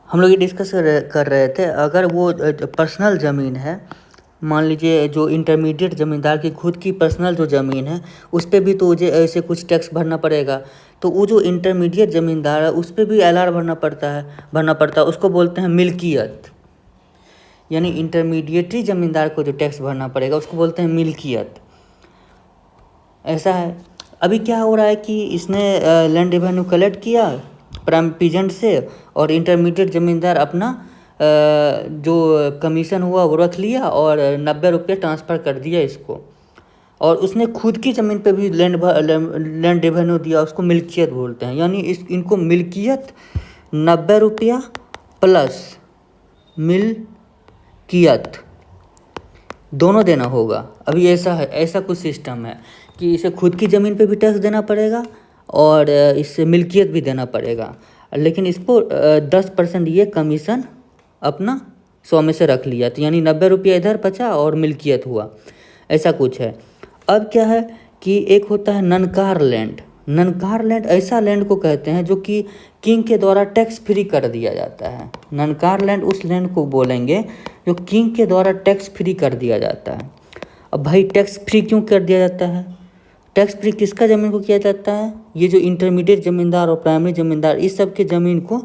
हम लोग ये डिस्कस कर रहे थे, अगर वो पर्सनल ज़मीन है, मान लीजिए जो इंटरमीडिएट ज़मींदार की खुद की पर्सनल जो ज़मीन है उस पर भी तो मुझे ऐसे कुछ टैक्स भरना पड़ेगा। तो वो जो इंटरमीडिएट ज़मींदार है उस पर भी LR भरना पड़ता है, उसको बोलते हैं मिल्कियत। यानी इंटरमीडिएटरी ज़मींदार को जो टैक्स भरना पड़ेगा उसको बोलते हैं मिल्कियत। ऐसा है। अभी क्या हो रहा है कि इसने लैंड रेवेन्यू कलेक्ट किया प्राइम पीजेंट से, और इंटरमीडिएट ज़मींदार अपना जो कमीशन हुआ वो रख लिया और 90 रुपये ट्रांसफ़र कर दिया इसको, और उसने खुद की ज़मीन पे भी लैंड रेवेन्यू दिया, उसको मिल्कियत बोलते हैं। यानी इनको मिल्कियत 90 रुपया प्लस मिल्कियत दोनों देना होगा। अभी ऐसा कुछ सिस्टम है कि इसे खुद की ज़मीन पे भी टैक्स देना पड़ेगा और इससे मिल्कियत भी देना पड़ेगा, लेकिन इसको 10% ये कमीशन अपना 100 में से रख लिया, तो यानी 90 रुपया इधर बचा और मिल्कियत हुआ। ऐसा कुछ है। अब क्या है कि एक होता है ननकार लैंड। ननकार लैंड ऐसा लैंड को कहते हैं जो कि किंग के द्वारा टैक्स फ्री कर दिया जाता है। ननकार लैंड उस लैंड को बोलेंगे जो किंग के द्वारा टैक्स फ्री कर दिया जाता है। अब भाई टैक्स फ्री क्यों कर दिया जाता है? टैक्स फ्री किसका ज़मीन को किया जाता है? ये जो इंटरमीडिएट ज़मींदार और प्राइमरी ज़मींदार इस सब के ज़मीन को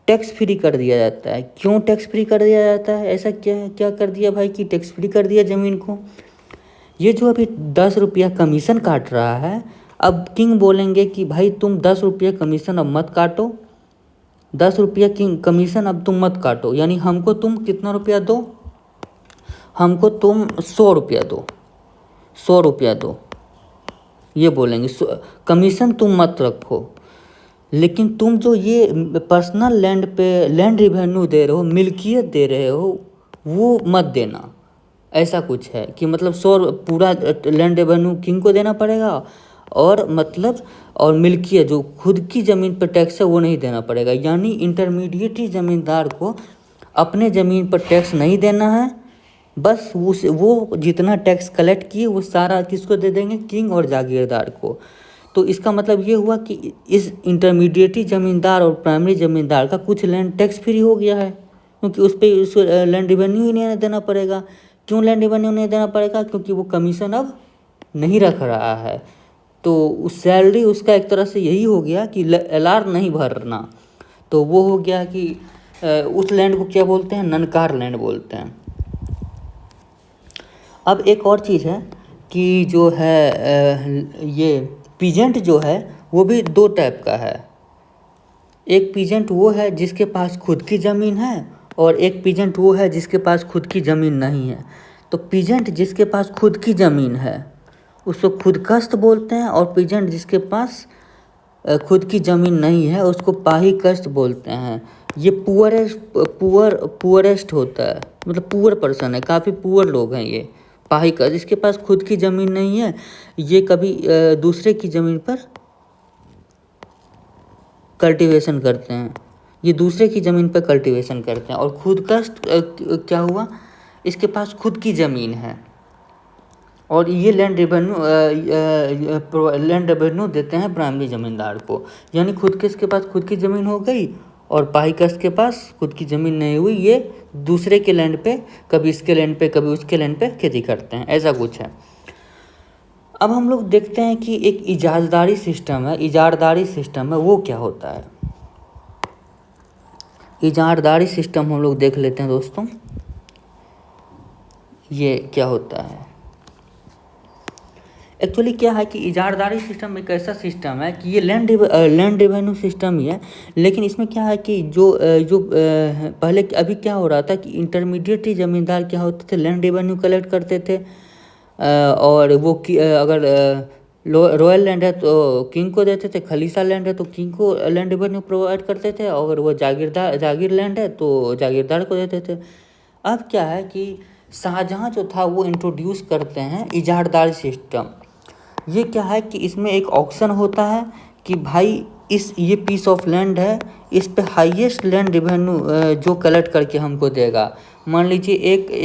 टैक्स फ्री कर दिया जाता है। क्यों टैक्स फ्री कर दिया जाता है? ऐसा क्या कर दिया भाई कि टैक्स फ्री कर दिया ज़मीन को? ये जो अभी 10 रुपया कमीशन काट रहा है, अब किंग बोलेंगे कि भाई तुम 10 रुपया कमीशन अब मत काटो, 10 रुपया कमीशन अब तुम मत काटो। यानी हमको तुम कितना रुपया दो? हमको तुम 100 रुपया दो, 100 रुपया दो, ये बोलेंगे। कमीशन तुम मत रखो, लेकिन तुम जो ये पर्सनल लैंड पे लैंड रेवेन्यू दे रहे हो, मिल्कियत दे रहे हो, वो मत देना। ऐसा कुछ है कि मतलब 100 पूरा लैंड रेवेन्यू किंग को देना पड़ेगा और मतलब और मिल्कियत जो खुद की ज़मीन पर टैक्स है वो नहीं देना पड़ेगा। यानी इंटरमीडिएट ज़मींदार को अपने ज़मीन पर टैक्स नहीं देना है, बस वो जितना टैक्स कलेक्ट किए वो सारा किसको दे देंगे, किंग और जागीरदार को। तो इसका मतलब ये हुआ कि इस इंटरमीडिएट ज़मींदार और प्राइमरी ज़मींदार का कुछ लैंड टैक्स फ्री हो गया है, क्योंकि उस पर उस लैंड रेवेन्यू ही नहीं देना पड़ेगा। क्यों लैंड रेवेन्यू नहीं देना पड़ेगा? क्योंकि वो कमीशन अब नहीं रख रहा है। तो उस सैलरी उसका एक तरह से यही हो गया कि LR नहीं भरना। तो वो हो गया कि उस लैंड को क्या बोलते हैं, ननकार लैंड बोलते हैं। अब एक और चीज़ है कि जो है ये पीजेंट जो है वो भी दो टाइप का है। एक पीजेंट वो है जिसके पास खुद की ज़मीन है, और एक पीजेंट वो है जिसके पास खुद की ज़मीन नहीं है। तो पीजेंट जिसके पास खुद की ज़मीन है उसको खुदकश्त बोलते हैं, और पीजेंट जिसके पास खुद की ज़मीन नहीं है उसको पाहीकश्त बोलते हैं। ये पुअरेस्ट होता है, मतलब पुअर पर्सन है, काफ़ी पुअर लोग हैं ये पाहीकश्त। जिसके पास खुद की ज़मीन नहीं है ये कभी दूसरे की ज़मीन पर कल्टीवेशन करते हैं, ये दूसरे की ज़मीन पर कल्टीवेशन करते हैं। और खुदकश्त क्या हुआ, इसके पास खुद की ज़मीन है और ये लैंड रेवेन्यू देते हैं प्राइमरी ज़मींदार को। यानी खुदकश के पास खुद की ज़मीन हो गई और पाहीकश के पास खुद की ज़मीन नहीं हुई, ये दूसरे के लैंड पे, कभी इसके लैंड पे कभी उसके लैंड पे खेती करते हैं, ऐसा कुछ है। अब हम लोग देखते हैं कि एक इजारदारी सिस्टम है, वो क्या होता है। इजारदारी सिस्टम हम लोग देख लेते हैं दोस्तों, ये क्या होता है। एक्चुअली क्या है कि इजारदारी सिस्टम एक ऐसा सिस्टम है कि ये लैंड रेवेन्यू सिस्टम ही है, लेकिन इसमें क्या है कि जो पहले अभी क्या हो रहा था कि इंटरमीडिएट ज़मींदार क्या होते थे, लैंड रेवेन्यू कलेक्ट करते थे, और वो अगर रॉयल लैंड है तो किंग को देते थे, खलीसा लैंड है तो किंग को लैंड रेवेन्यू प्रोवाइड करते थे, और अगर वो जागीर लैंड है तो जागीरदार को देते थे। अब क्या है कि शाहजहाँ जो था वो इंट्रोड्यूस करते हैं इजारदारी सिस्टम। ये क्या है कि इसमें एक ऑक्शन होता है कि भाई ये पीस ऑफ लैंड है, इस पे हाईएस्ट लैंड रेवेन्यू जो कलेक्ट करके हमको देगा। मान लीजिए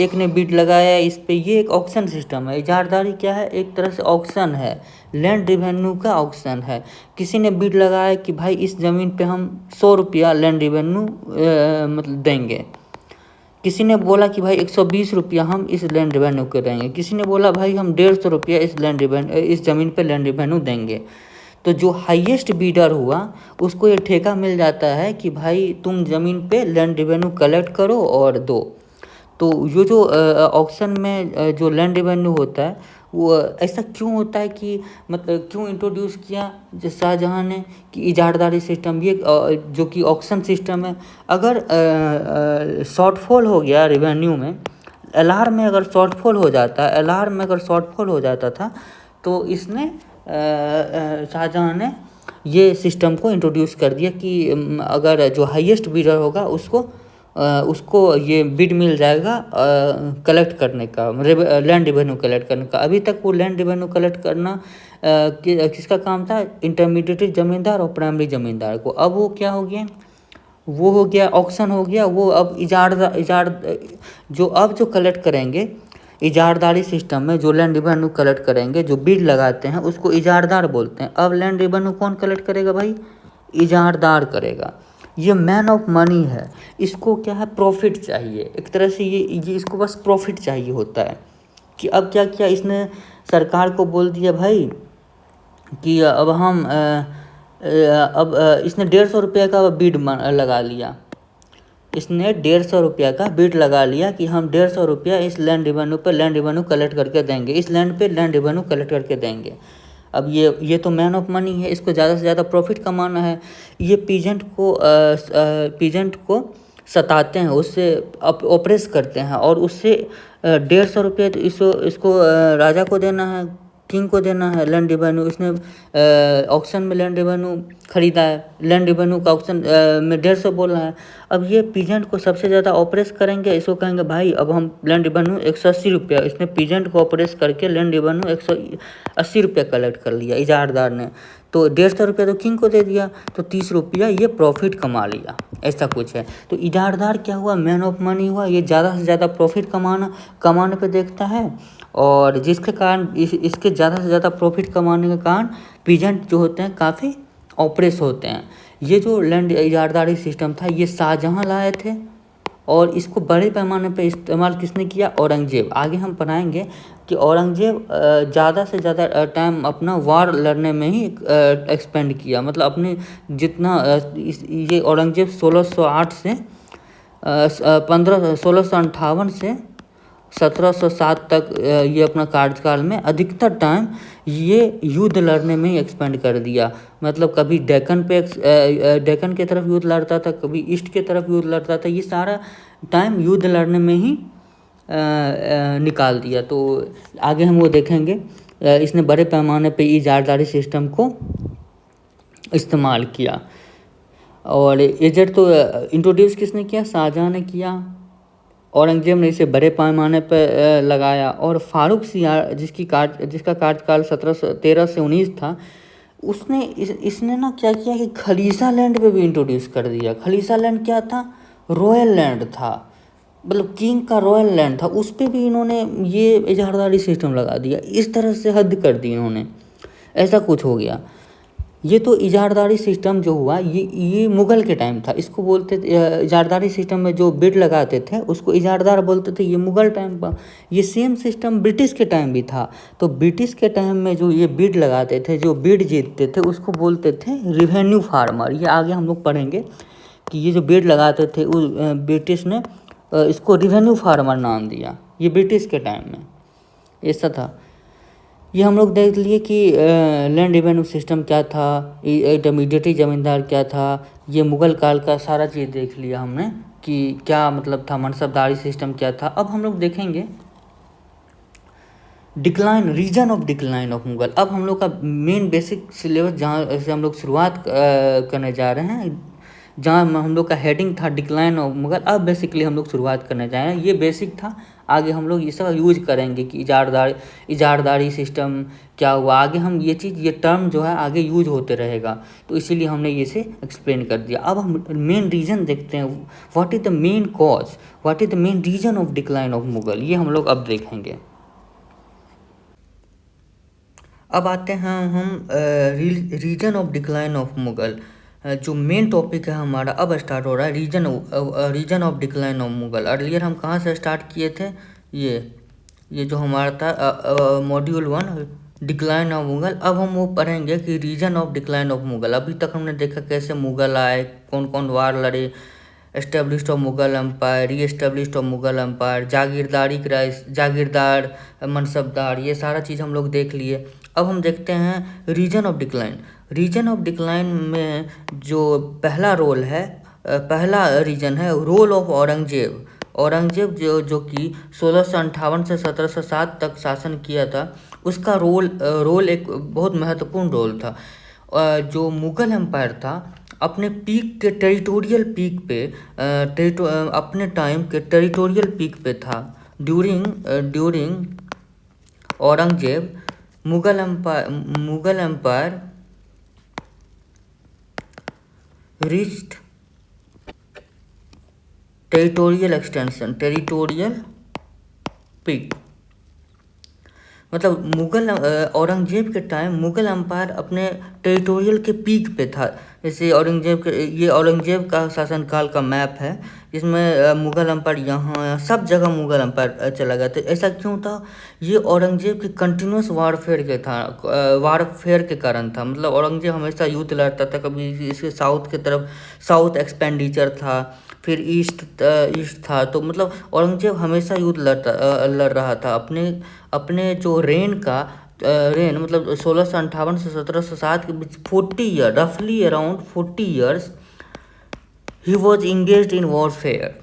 एक ने बिड लगाया इस पे, ये एक ऑक्शन सिस्टम है। इजारदारी क्या है, एक तरह से ऑक्शन है, लैंड रेवेन्यू का ऑक्शन है। किसी ने बिड लगाया कि भाई इस ज़मीन पे हम 100 रुपया लैंड रेवेन्यू मतलब देंगे। किसी ने बोला कि भाई 120 रुपया हम इस लैंड रेवेन्यू को देंगे। किसी ने बोला भाई हम 150 रुपया इस ज़मीन पे लैंड रेवेन्यू देंगे। तो जो हाईएस्ट बीडर हुआ उसको ये ठेका मिल जाता है कि भाई तुम ज़मीन पे लैंड रेवेन्यू कलेक्ट करो और दो। तो ये जो ऑक्शन में जो लैंड रेवेन्यू होता है वो ऐसा क्यों होता है कि मतलब क्यों इंट्रोड्यूस किया शाहजहाँ ने कि इजारदारी सिस्टम, ये जो कि ऑक्शन सिस्टम है। अगर शॉर्टफॉल हो गया रेवेन्यू में, LR में अगर शॉर्टफॉल हो जाता था तो इसने शाहजहाँ ने ये सिस्टम को इंट्रोड्यूस कर दिया कि अगर जो हाईएस्ट बिडर होगा उसको ये बिड मिल जाएगा कलेक्ट करने का, लैंड रेवेन्यू कलेक्ट करने का। अभी तक वो लैंड रेवेन्यू कलेक्ट करना किसका काम था, इंटरमीडिएट ज़मींदार और प्राइमरी ज़मींदार को। अब वो क्या हो गया, वो हो गया ऑक्शन हो गया। वो अब जो कलेक्ट करेंगे इजारदारी सिस्टम में, जो लैंड रेवेन्यू कलेक्ट करेंगे, जो बिड लगाते हैं उसको इजारदार बोलते हैं। अब लैंड रेवेन्यू कौन कलेक्ट करेगा भाई, इजारदार करेगा। ये मैन ऑफ मनी है, इसको क्या है, प्रॉफिट चाहिए एक तरह से। ये इसको बस प्रॉफिट चाहिए होता है। कि अब क्या किया इसने, सरकार को बोल दिया भाई कि अब हम इसने 150 रुपये का बिड लगा लिया। इसने 150 रुपया का बिड लगा लिया कि हम 150 रुपया इस लैंड रेवेन्यू कलेक्ट करके देंगे, इस लैंड पे लैंड रेवेन्यू कलेक्ट करके देंगे। अब ये तो मैन ऑफ मनी है, इसको ज़्यादा से ज़्यादा प्रॉफिट कमाना है। ये पीजेंट को सताते हैं, उससे ऑपरेस करते हैं, और उससे 150 रुपये तो इसको राजा को देना है, किंग को देना है लैंड रेवेन्यू, इसने ऑक्शन में लैंड रेवेन्यू खरीदा है, लैंड रेवेन्यू का ऑक्शन में 150 बोल रहा है। अब ये पीजेंट को सबसे ज़्यादा ऑपरेस करेंगे, इसको कहेंगे भाई अब हम लैंड रेवेन्यू 180 रुपया, इसने पीजेंट को ऑपरेस करके लैंड रेवेन्यू 180 रुपया कलेक्ट कर लिया इजारदार ने, तो 150 रुपया तो किंग को दे दिया, तो 30 रुपया ये प्रॉफिट कमा लिया, ऐसा कुछ है। तो इजारदार क्या हुआ, मैन ऑफ मनी हुआ, ये ज़्यादा से ज़्यादा प्रॉफिट कमाने पे देखता है, और जिसके कारण इसके ज़्यादा से ज़्यादा प्रॉफिट कमाने के कारण पीजेंट जो होते हैं काफ़ी ऑपरेस होते हैं। ये जो लैंड इजारदारी सिस्टम था ये शाहजहाँ लाए थे, और इसको बड़े पैमाने पे इस्तेमाल किसने किया, औरंगजेब। आगे हम पढ़ाएंगे कि औरंगजेब ज़्यादा से ज़्यादा टाइम अपना वार लड़ने में ही एक्सपेंड किया, मतलब अपने जितना ये औरंगजेब 1608 से 1658 से 1707 तक ये अपना कार्यकाल में अधिकतर टाइम ये युद्ध लड़ने में ही एक्सपेंड कर दिया। मतलब कभी डेक्कन के तरफ युद्ध लड़ता था, कभी ईस्ट के तरफ युद्ध लड़ता था, ये सारा टाइम युद्ध लड़ने में ही निकाल दिया। तो आगे हम वो देखेंगे। इसने बड़े पैमाने पे इजारदारी सिस्टम को इस्तेमाल किया, और एजेंट तो इंट्रोड्यूस किसने किया, शाहजहाँ ने किया। औरंगजेब ने इसे बड़े पैमाने पर लगाया, और फारूक सियार जिसका कार्यकाल 1713 से 19 था, इसने ना क्या किया कि खलीसा लैंड पे भी इंट्रोड्यूस कर दिया। खलीसा लैंड क्या था, रॉयल लैंड था, मतलब किंग का रॉयल लैंड था, उस पर भी इन्होंने ये इजारदारी सिस्टम लगा दिया। इस तरह से हद कर दी इन्होंने, ऐसा कुछ हो गया। ये तो इजारदारी सिस्टम जो हुआ ये मुग़ल के टाइम था, इसको बोलते थे इजारदारी सिस्टम में जो बिड लगाते थे उसको इजारदार बोलते थे, ये मुग़ल टाइम पर। ये सेम सिस्टम ब्रिटिश के टाइम भी था, तो ब्रिटिश के टाइम में जो ये बिड लगाते थे, जो बिड जीतते थे उसको बोलते थे रिवेन्यू फार्मर। ये आगे हम लोग पढ़ेंगे कि ये जो बिड लगाते थे उस ब्रिटिश ने इसको रिवेन्यू फार्मर नाम दिया, ये ब्रिटिश के टाइम में ऐसा था। ये हम लोग देख लिए कि लैंड रेवेन्यू सिस्टम क्या था, इंटरमीडिएट ज़मींदार क्या था, ये मुग़ल काल का सारा चीज़ देख लिया हमने कि क्या मतलब था, मनसबदारी सिस्टम क्या था। अब हम लोग देखेंगे reason of decline of Mughal. अब हम लोग का मेन बेसिक सिलेबस जहाँ से हम लोग शुरुआत करने जा रहे हैं, जहाँ हम लोग का हेडिंग था डिक्लाइन ऑफ मुग़ल, अब बेसिकली हम लोग शुरुआत करने जा रहे हैं। ये बेसिक था, आगे हम लोग ये सब यूज करेंगे कि इजारदारी सिस्टम क्या हुआ। आगे हम ये टर्म जो है आगे यूज होते रहेगा, तो इसीलिए हमने ये से एक्सप्लेन कर दिया। अब हम मेन रीज़न देखते हैं, what is the main cause, what is the main reason of decline of Mughal, ये हम लोग अब देखेंगे। अब आते हैं हम reason of decline of Mughal. जो मेन टॉपिक है हमारा अब स्टार्ट हो रहा है, reason of decline of Mughal. Earlier हम कहाँ से स्टार्ट किए थे, ये जो हमारा था मॉड्यूल 1 डिक्लाइन ऑफ मुग़ल। अब हम वो पढ़ेंगे कि reason of decline of Mughal. अभी तक हमने देखा कैसे मुग़ल आए, कौन कौन वार लड़े, एस्टेब्लिश्ड ऑफ मुग़ल एम्पायर, री एस्टेब्लिश्ड ऑफ मुग़ल एम्पायर, जागीरदार मनसबदार, ये सारा चीज़ हम लोग देख लिए। अब हम देखते हैं reason of decline. Reason of decline में जो पहला रीजन है रोल ऑफ औरंगजेब। औरंगजेब जो कि 1658 से 1707 तक शासन किया था, उसका रोल एक बहुत महत्वपूर्ण रोल था। जो मुग़ल एम्पायर था अपने पीक के टेरिटोरियल पीक पे अपने टाइम के टेरिटोरियल पीक पे था। During Aurangzeb Mughal empire reached territorial peak. मतलब औरंगजेब के टाइम मुग़ल एम्पायर अपने टेरिटोरियल के पीक पे था। जैसे ये औरंगजेब का शासनकाल का मैप है, जिसमें मुग़ल एम्पायर यहाँ सब जगह मुग़ल एम्पायर चला गया था। ऐसा क्यों था, ये औरंगजेब के कंटिन्यूस वारफेयर के कारण था। मतलब औरंगजेब हमेशा युद्ध लड़ता था, कभी इसके साउथ के तरफ साउथ एक्सपेंडिचर था, फिर ईस्ट था। तो मतलब औरंगजेब हमेशा युद्ध लड़ रहा था। अपने जो रेन मतलब 1658 से 1707 के बीच 40 ईयर, रफली around 40 years he was engaged in warfare,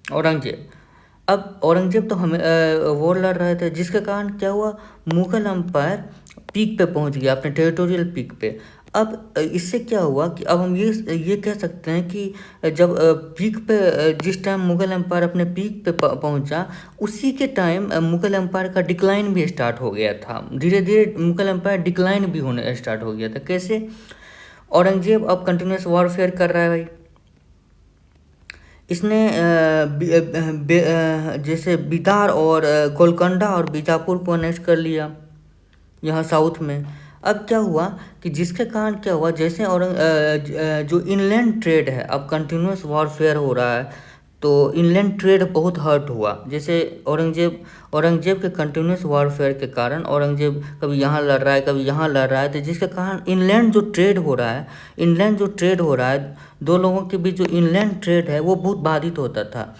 Aurangzeb. अब औरंगजेब तो हमें वॉर लड़ रहे थे, जिसके कारण क्या हुआ, मुगल एम्पायर पीक पे पहुंच गया, अपने टेरिटोरियल पीक पे। अब इससे क्या हुआ कि अब हम ये कह सकते हैं कि जब पीक पे जिस टाइम मुगल एम्पायर अपने पीक पे पहुंचा, उसी के टाइम मुगल एम्पायर का डिक्लाइन भी स्टार्ट हो गया था। धीरे धीरे मुगल एम्पायर डिक्लाइन भी होने स्टार्ट हो गया था। कैसे? औरंगजेब अब कंटिन्यूस वॉरफेयर कर रहा है भाई। इसने जैसे बिदार और गोलकोंडा और बीजापुर को अनेक्ट कर लिया यहाँ साउथ में। अब क्या हुआ कि जिसके कारण क्या हुआ, जैसे जो इनलैंड ट्रेड है, अब कंटिन्यूस वॉरफेयर हो रहा है, तो इनलैंड ट्रेड बहुत हर्ट हुआ। जैसे औरंगजेब के कंटिन्यूस वॉरफेयर के कारण औरंगजेब कभी यहाँ लड़ रहा है, कभी यहाँ लड़ रहा है, तो जिसके कारण इनलैंड जो ट्रेड हो रहा है, दो लोगों के बीच जो इनलैंड ट्रेड है वो बहुत बाधित होता था।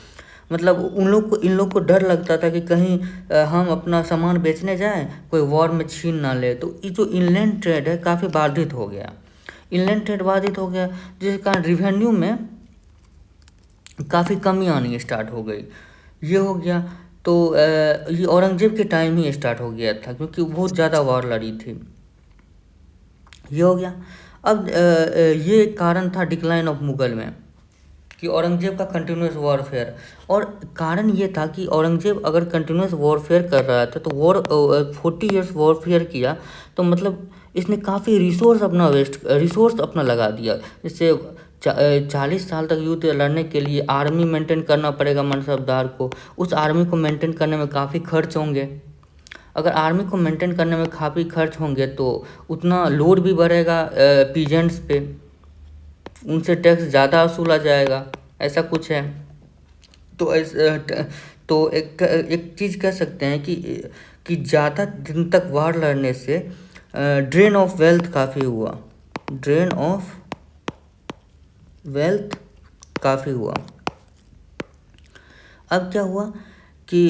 मतलब इन लोग को डर लगता था कि कहीं हम अपना सामान बेचने जाएं, कोई वॉर में छीन ना ले। तो ये जो इनलैंड ट्रेड है काफ़ी बाधित हो गया, जिसके कारण रिवेन्यू में काफ़ी कमी आनी स्टार्ट हो गई। ये हो गया। तो ये औरंगजेब के टाइम ही स्टार्ट हो गया था, क्योंकि बहुत ज़्यादा वॉर लड़ी थी। ये हो गया। अब ये कारण था डिक्लाइन ऑफ मुगल में, कि औरंगजेब का कंटिन्यूस वॉरफेयर। और कारण ये था कि औरंगजेब अगर कंटिन्यूस वॉरफेयर कर रहा था, तो 40 ईयर्स वॉरफेयर किया, तो मतलब इसने काफ़ी रिसोर्स अपना लगा दिया। जैसे 40 साल तक युद्ध लड़ने के लिए आर्मी मेंटेन करना पड़ेगा मनसबदार को। उस आर्मी को मेंटेन करने में काफ़ी खर्च होंगे। अगर आर्मी को मेंटेन करने में काफ़ी खर्च होंगे तो उतना लोड भी बढ़ेगा पीजेंट्स पे, उनसे टैक्स ज़्यादा वसूला जाएगा, ऐसा कुछ है। तो एक चीज़ कह सकते हैं कि ज़्यादा दिन तक वार लड़ने से ड्रेन ऑफ वेल्थ काफ़ी हुआ। अब क्या हुआ कि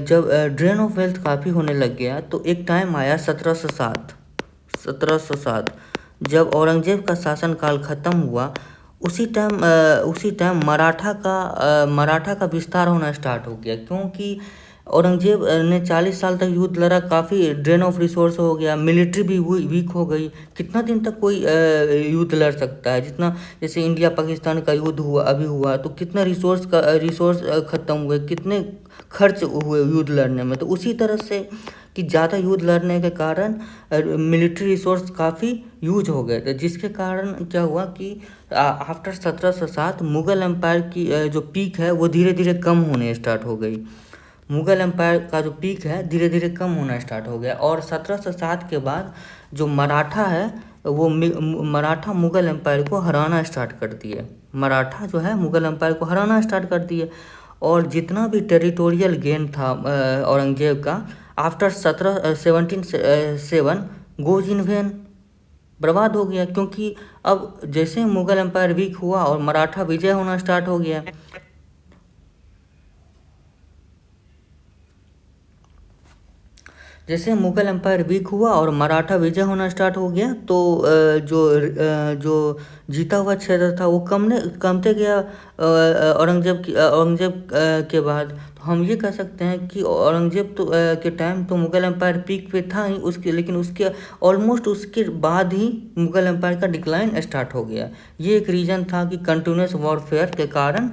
जब ड्रेन ऑफ वेल्थ काफ़ी होने लग गया, तो एक टाइम आया 1707 जब औरंगजेब का शासनकाल ख़त्म हुआ। उसी टाइम मराठा का विस्तार होना स्टार्ट हो गया, क्योंकि औरंगजेब ने 40 साल तक युद्ध लड़ा, काफ़ी ड्रेन ऑफ रिसोर्स हो गया, मिलिट्री भी वीक हो गई। कितना दिन तक कोई युद्ध लड़ सकता है? जितना जैसे इंडिया पाकिस्तान का युद्ध हुआ, तो कितना रिसोर्स ख़त्म हुए, कितने खर्च हुए युद्ध लड़ने में। तो उसी तरह से कि ज़्यादा युद्ध लड़ने के कारण मिलिट्री रिसोर्स काफ़ी यूज हो गए थे, जिसके कारण क्या हुआ कि आफ्टर 1707 मुग़ल एम्पायर की जो पीक है वो धीरे धीरे कम होने स्टार्ट हो गई। मुग़ल एम्पायर का जो पीक है धीरे धीरे कम होना स्टार्ट हो गया। और 1707 के बाद जो मराठा है वो मराठा मुग़ल एम्पायर को हराना स्टार्ट कर दिए। मराठा जो है मुग़ल एम्पायर को हराना स्टार्ट कर दिए। और जितना भी टेरिटोरियल गेन था औरंगजेब का, आफ्टर 1707 गोज इन वेन, बर्बाद हो गया। क्योंकि अब जैसे मुग़ल एम्पायर वीक हुआ और मराठा विजय होना स्टार्ट हो गया, जैसे मुग़ल एम्पायर वीक हुआ और मराठा विजय होना स्टार्ट हो गया, तो जो जीता हुआ क्षेत्र था वो कमते गया औरंगजेब के बाद। तो हम ये कह सकते हैं कि औरंगजेब के टाइम तो मुग़ल एम्पायर पीक पे था ही, लेकिन उसके ऑलमोस्ट उसके बाद ही मुग़ल एम्पायर का डिक्लाइन स्टार्ट हो गया। ये एक रीज़न था कि कंटिन्यूस वॉरफेयर के कारण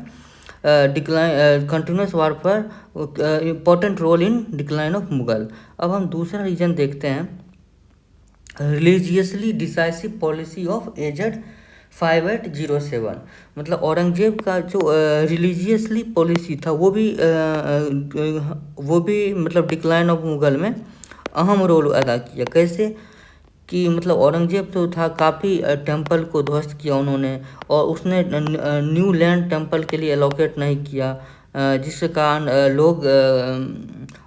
continuous warfare important role in decline of Mughal. अब हम दूसरा रीजन देखते हैं, religiously decisive policy of AZ 5807। मतलब औरंगजेब का जो रिलीजियसली पॉलिसी था वो भी मतलब डिक्लाइन ऑफ मुग़ल में अहम रोल अदा किया। कैसे कि मतलब औरंगजेब तो था, काफ़ी टेंपल को ध्वस्त किया उन्होंने, और उसने न्यू लैंड टेंपल के लिए एलोकेट नहीं किया, जिसके कारण लोग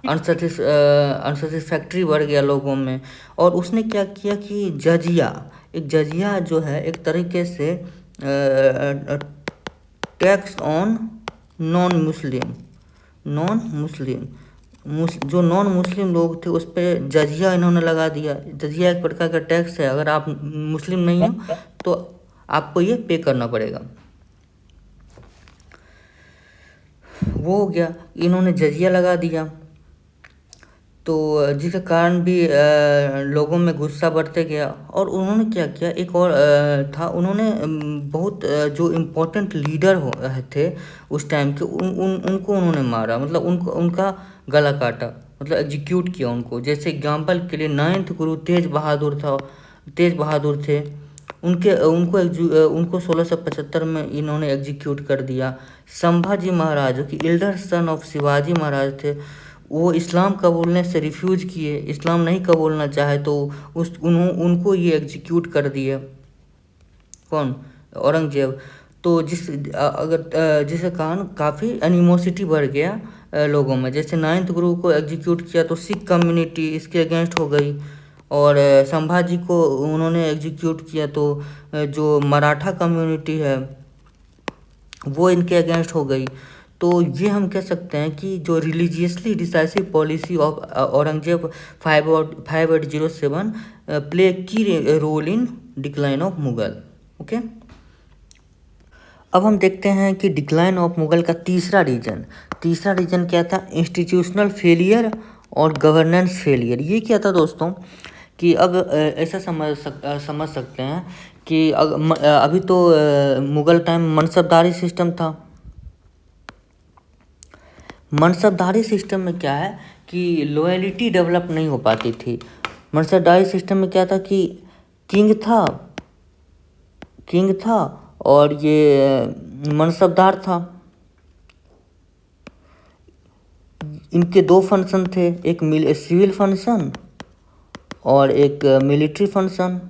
अनसेटिस्फैक्ट्री बढ़ गया लोगों में। और उसने क्या किया कि जजिया जो है एक तरीके से टैक्स ऑन नॉन मुस्लिम लोग थे उस पर जजिया इन्होंने लगा दिया। जजिया एक प्रकार का टैक्स है, अगर आप मुस्लिम नहीं हो तो आपको ये पे करना पड़ेगा। वो हो गया, इन्होंने जजिया लगा दिया, तो जिसके कारण भी लोगों में गुस्सा बढ़ते गया। और उन्होंने क्या किया, एक और था, उन्होंने बहुत जो इम्पोर्टेंट लीडर थे उस टाइम के, उनको उन्होंने मारा, मतलब उनको उनका गला काटा, मतलब एग्जीक्यूट किया उनको। जैसे एग्जाम्पल के लिए 9th गुरु तेज बहादुर था, तेज बहादुर थे, उनको 1675 में इन्होंने एग्जीक्यूट कर दिया। संभाजी महाराज जो कि elder son of Shivaji Maharaj थे, वो इस्लाम कबूलने से रिफ्यूज़ किए, इस्लाम नहीं कबूलना चाहे तो उनको ये एग्जीक्यूट कर दिए। कौन? औरंगजेब। तो जिसके कारण काफ़ी एनिमोसिटी बढ़ गया लोगों में। जैसे 9th गुरु को एग्जीक्यूट किया तो सिख कम्युनिटी इसके अगेंस्ट हो गई, और संभाजी को उन्होंने एग्जीक्यूट किया तो जो मराठा कम्युनिटी है वो इनके अगेंस्ट हो गई। तो ये हम कह सकते हैं कि जो religiously decisive policy of Aurangzeb 5807 play की role in decline of Mughal. Okay, अब हम देखते हैं कि डिक्लाइन ऑफ मुगल का तीसरा रीजन क्या था? इंस्टीट्यूशनल फेलियर और गवर्नेंस फेलियर। ये क्या था दोस्तों कि अब ऐसा समझ सकते हैं कि अभी तो मुगल टाइम मनसबदारी सिस्टम था। मनसबदारी सिस्टम में क्या है कि लॉयल्टी डेवलप नहीं हो पाती थी। मनसबदारी सिस्टम में क्या था कि किंग था और ये मनसबदार था। इनके दो फंक्शन थे, एक सिविल फंक्शन और एक मिलिट्री फंक्शन।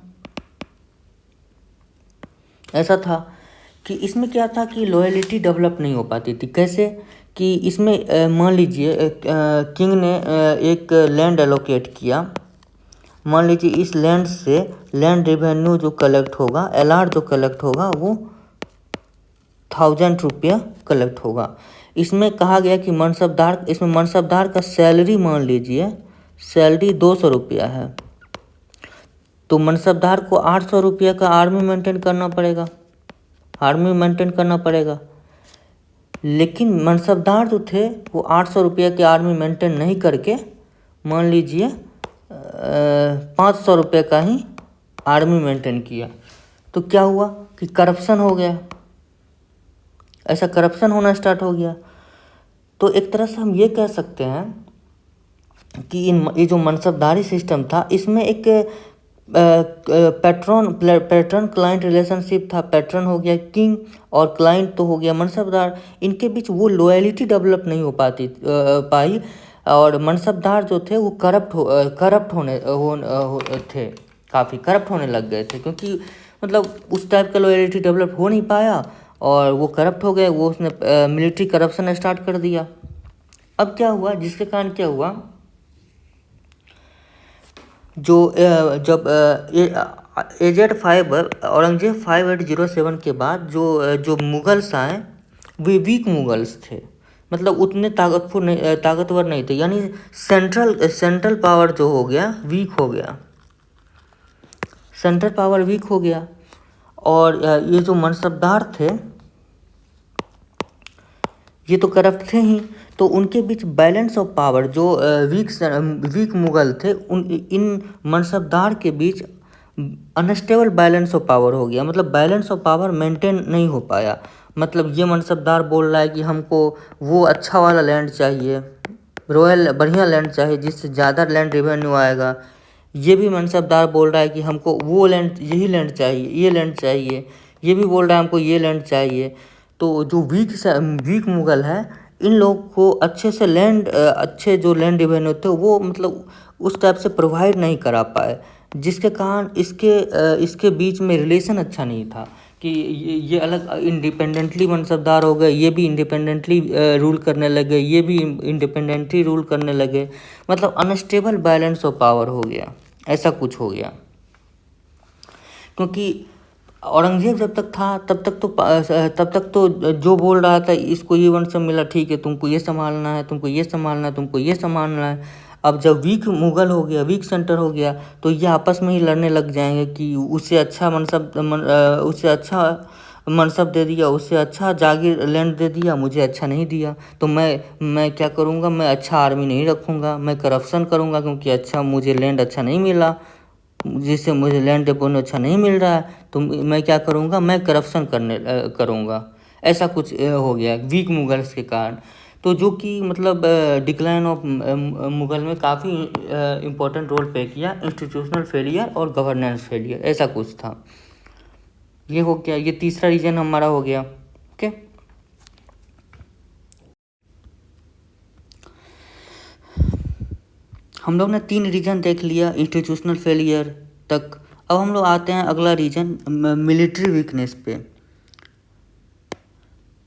ऐसा था कि इसमें क्या था कि लॉयल्टी डेवलप नहीं हो पाती थी। कैसे कि इसमें मान लीजिए किंग ने एक लैंड एलोकेट किया। मान लीजिए इस लैंड से लैंड रेवेन्यू जो कलेक्ट होगा, LR जो कलेक्ट होगा वो 1000 रुपया कलेक्ट होगा। इसमें कहा गया कि मनसबदार का सैलरी मान लीजिए सैलरी 200 रुपया है, तो मनसबदार को 800 रुपया का आर्मी मेंटेन करना पड़ेगा। लेकिन मनसबदार जो थे वो 800 रुपया के आर्मी मेंटेन नहीं करके मान लीजिए 500 रुपये का ही आर्मी मेंटेन किया। तो क्या हुआ कि करप्शन हो गया, ऐसा करप्शन होना स्टार्ट हो गया। तो एक तरह से हम ये कह सकते हैं कि ये जो मनसबदारी सिस्टम था इसमें एक पैटर्न क्लाइंट रिलेशनशिप था। पैटर्न हो गया किंग और क्लाइंट तो हो गया मनसबदार। इनके बीच वो लॉयल्टी डेवलप नहीं हो पाई और मनसबदार जो थे वो करप्ट थे, काफ़ी करप्ट होने लग गए थे, क्योंकि मतलब उस टाइप का लॉयल्टी डेवलप हो नहीं पाया और वो करप्ट हो गए। वो उसने मिलिट्री करप्शन स्टार्ट कर दिया। अब क्या हुआ, जिसके कारण क्या हुआ, जो जब एजेड 5 औरंगजेब 5807 के बाद जो मुगल्स आए वे वीक मुगल्स थे, मतलब उतने ताकतवर नहीं थे। यानी सेंट्रल पावर जो हो गया वीक हो गया, सेंट्रल पावर वीक हो गया। और ये जो मनसबदार थे ये तो करप्ट थे ही, तो उनके बीच बैलेंस ऑफ पावर जो वीक मुगल थे इन मनसबदार के बीच अनस्टेबल बैलेंस ऑफ पावर हो गया। मतलब बैलेंस ऑफ पावर मेंटेन नहीं हो पाया। मतलब ये मनसबदार बोल रहा है कि हमको वो अच्छा वाला लैंड चाहिए, रॉयल बढ़िया लैंड चाहिए जिससे ज़्यादा लैंड रेवेन्यू आएगा। ये भी मनसबदार बोल रहा है कि हमको वो लैंड, यही लैंड चाहिए, ये लैंड चाहिए। ये भी बोल रहा है हमको ये लैंड चाहिए। तो जो वीक मुगल है इन लोग को अच्छे जो लैंड रेवेन्यू थे वो मतलब उस टाइप से प्रोवाइड नहीं करा पाए, जिसके कारण इसके बीच में रिलेशन अच्छा नहीं था कि ये अलग इंडिपेंडेंटली मनसबदार हो गए, ये भी इंडिपेंडेंटली रूल करने लगे, ये भी इंडिपेंडेंटली रूल करने लगे। मतलब अनस्टेबल बैलेंस ऑफ पावर हो गया, ऐसा कुछ हो गया। क्योंकि औरंगजेब जब तक था तब तक तो जो बोल रहा था इसको ये वंश मिला, ठीक है तुमको ये संभालना है, तुमको ये संभालना है, तुमको ये संभालना है। अब जब वीक मुगल हो गया, वीक सेंटर हो गया, तो ये आपस में ही लड़ने लग जाएंगे कि उससे अच्छा मनसब दे दिया, उससे अच्छा जागीर लैंड दे दिया, मुझे अच्छा नहीं दिया। तो मैं क्या करूँगा, मैं अच्छा आर्मी नहीं रखूँगा, मैं करप्शन करूँगा, क्योंकि अच्छा मुझे लैंड अच्छा नहीं मिला, जिससे मुझे लैंड डेपोन अच्छा नहीं मिल रहा है, तो मैं क्या करूँगा, मैं करप्शन करूँगा। ऐसा कुछ हो गया वीक मुगल्स के कारण। तो जो कि मतलब डिक्लाइन ऑफ मुगल में काफ़ी इम्पोर्टेंट रोल प्ले किया, इंस्टीट्यूशनल फेलियर और गवर्नेंस फेलियर, ऐसा कुछ था। ये हो गया, ये तीसरा रीजन हमारा हो गया। ओके, हम लोग ने 3 रीजन देख लिया इंस्टीट्यूशनल फेलियर तक। अब हम लोग आते हैं अगला रीजन मिलिट्री वीकनेस पे।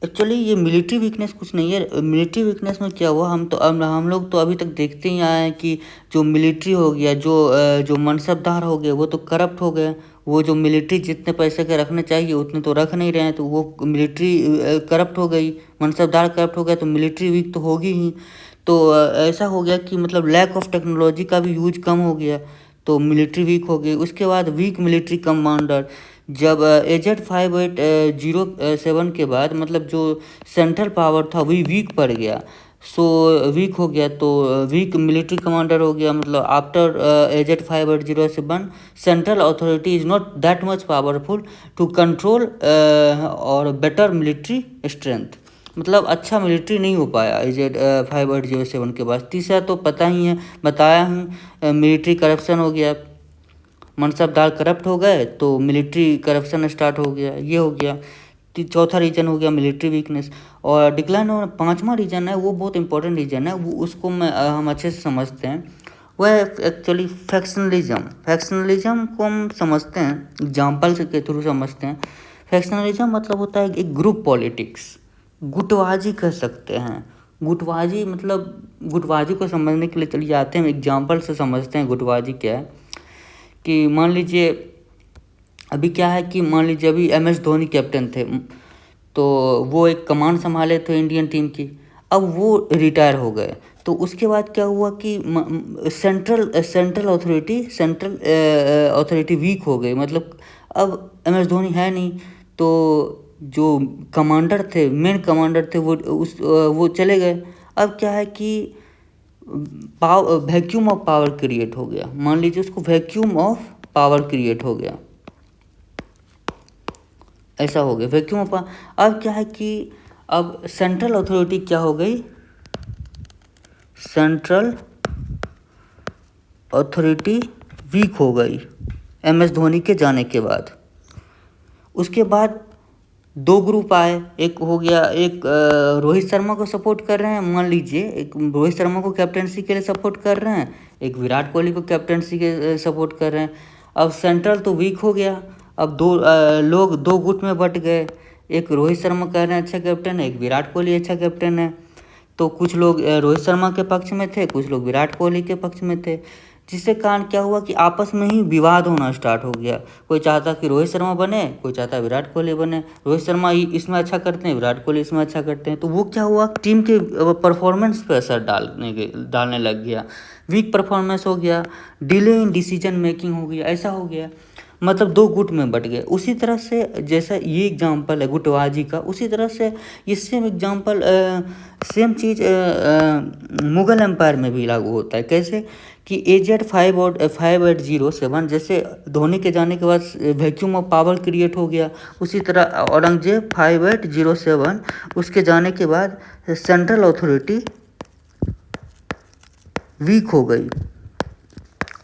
एक्चुअली ये मिलिट्री वीकनेस कुछ नहीं है। मिलिट्री वीकनेस में क्या हुआ, हम लोग तो अभी तक देखते ही आए हैं कि जो मिलिट्री हो गया, जो मनसबदार हो गए, वो तो करप्ट हो गए। वो जो मिलिट्री जितने पैसे के रखने चाहिए उतने तो रख नहीं रहे हैं, तो वो मिलिट्री करप्ट हो गई, मनसबदार करप्ट हो गया, तो मिलिट्री वीक तो होगी ही। तो ऐसा हो गया कि मतलब लैक ऑफ टेक्नोलॉजी का भी यूज कम हो गया, तो मिलिट्री वीक हो गई। उसके बाद वीक मिलिट्री कमांडर, जब AZ 5807 के बाद मतलब जो सेंट्रल पावर था वही वीक पड़ गया, सो वीक हो गया, तो वीक मिलिट्री कमांडर हो गया। मतलब after AZ 5807 central authority is not that much powerful to control और बेटर मिलिट्री स्ट्रेंथ। मतलब अच्छा मिलिट्री नहीं हो पाया AZ 5807 के बाद। तीसरा तो पता ही है, बताया हूँ, मिलिट्री करप्शन हो गया, मनसबदार करप्ट हो गए, तो मिलिट्री करप्शन स्टार्ट हो गया, ये हो गया। चौथा रीजन हो गया मिलिट्री वीकनेस। और डिक्लाइन और पांचवा रीजन है, वो बहुत इंपॉर्टेंट रीजन है, वो उसको हम अच्छे से समझते हैं। वह एक्चुअली फैक्शनलिज्म को हम समझते हैं, एग्जाम्पल के थ्रू समझते हैं। फैक्शनलिज्म मतलब होता है एक ग्रुप पॉलिटिक्स, गुटबाजी कह सकते हैं। गुटबाजी मतलब, गुटबाजी को समझने के लिए चलिए आते हैं, एग्जाम्पल से समझते हैं गुटबाजी क्या है। कि मान लीजिए अभी क्या है कि मान लीजिए अभी MS धोनी कैप्टन थे, तो वो एक कमान संभाले थे इंडियन टीम की। अब वो रिटायर हो गए, तो उसके बाद क्या हुआ कि सेंट्रल अथॉरिटी वीक हो गई। मतलब अब MS धोनी है नहीं, तो जो कमांडर थे, मेन कमांडर थे, वो चले गए। अब क्या है कि वैक्यूम ऑफ पावर क्रिएट हो गया। मान लीजिए उसको वैक्यूम ऑफ पावर क्रिएट हो गया, ऐसा हो गया वैक्यूम ऑफ पावर। अब क्या है कि अब सेंट्रल अथॉरिटी क्या हो गई, सेंट्रल अथॉरिटी वीक हो गई MS धोनी के जाने के बाद। उसके बाद 2 ग्रुप आए, एक हो गया, एक रोहित शर्मा को सपोर्ट कर रहे हैं, मान लीजिए एक रोहित शर्मा को कैप्टनसी के लिए सपोर्ट कर रहे हैं, एक विराट कोहली को कैप्टनसी के सपोर्ट कर रहे हैं। अब सेंट्रल तो वीक हो गया, अब लोग 2 गुट में बट गए। एक रोहित शर्मा कह रहे हैं अच्छा कैप्टन है, एक विराट कोहली अच्छा कैप्टन है। तो कुछ लोग रोहित शर्मा के पक्ष में थे, कुछ लोग विराट कोहली के पक्ष में थे, जिससे कारण क्या हुआ कि आपस में ही विवाद होना स्टार्ट हो गया। कोई चाहता कि रोहित शर्मा बने, कोई चाहता विराट कोहली बने। रोहित शर्मा इसमें अच्छा करते हैं, विराट कोहली इसमें अच्छा करते हैं, तो वो क्या हुआ, टीम के परफॉर्मेंस पे असर डालने लग गया। वीक परफॉर्मेंस हो गया, डिले इन डिसीजन मेकिंग हो गया, ऐसा हो गया। मतलब 2 गुट में बट गए। उसी तरह से जैसा ये एग्जांपल है गुटबाजी का, उसी तरह से ये सेम एग्जांपल सेम चीज़ मुग़ल एम्पायर में भी लागू होता है। कैसे कि AZ 5807 जैसे धोनी के जाने के बाद वैक्यूम ऑफ पावर क्रिएट हो गया, उसी तरह औरंगजेब 5807 उसके जाने के बाद सेंट्रल अथॉरिटी वीक हो गई।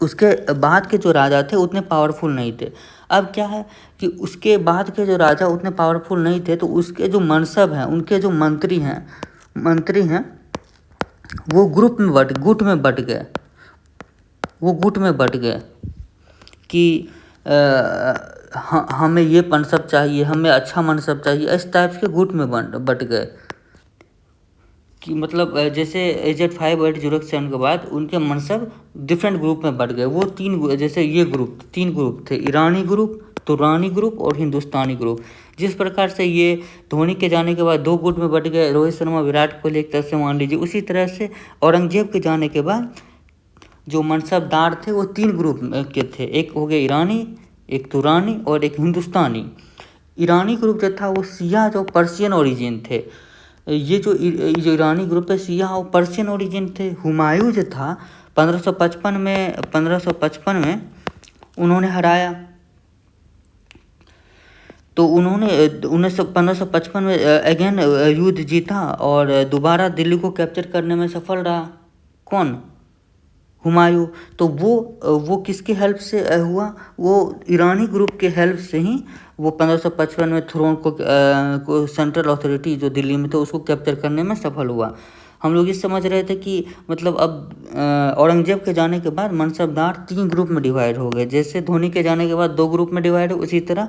उसके बाद के जो राजा थे उतने पावरफुल नहीं थे। अब क्या है कि उसके बाद के जो राजा उतने पावरफुल नहीं थे, तो उसके जो मनसब हैं, उनके जो मंत्री हैं वो गुट में बट गए। वो गुट में बट गए कि हमें ये मनसब चाहिए, हमें अच्छा मनसब चाहिए, इस टाइप के गुट में बट गए। कि मतलब जैसे AZ 5807 के बाद उनके मनसब डिफरेंट ग्रुप में बढ़ गए। वो जैसे ये ग्रुप 3 ग्रुप थे, ईरानी ग्रुप, तुरानी ग्रुप और हिंदुस्तानी ग्रुप। जिस प्रकार से ये धोनी के जाने के बाद 2 गुट में बट गए, रोहित शर्मा विराट कोहली एक तरह से मान लीजिए, उसी तरह से औरंगजेब के जाने के बाद जो मनसबदार थे वो 3 ग्रुप के थे। एक हो गया ईरानी, एक तुरानी और एक हिंदुस्तानी। ईरानी ग्रुप जो था वो सिया जो पर्शियन ओरिजिन थे। ये जो ईरानी ग्रुप है सिया और पर्शियन ओरिजिन थे। हुमायूं जो था 1555 में उन्होंने हराया। तो उन्होंने 1555 में अगेन युद्ध जीता और दोबारा दिल्ली को कैप्चर करने में सफल रहा। कौन? हुमायूं। तो वो किसकी हेल्प से हुआ? वो ईरानी ग्रुप के हेल्प से ही वो 1555 में थ्रोन को सेंट्रल अथॉरिटी जो दिल्ली में थे उसको कैप्चर करने में सफल हुआ। हम लोग ये समझ रहे थे कि मतलब अब औरंगजेब के जाने के बाद मनसबदार 3 ग्रुप में डिवाइड हो गए। जैसे धोनी के जाने के बाद 2 ग्रुप में डिवाइड हो, उसी तरह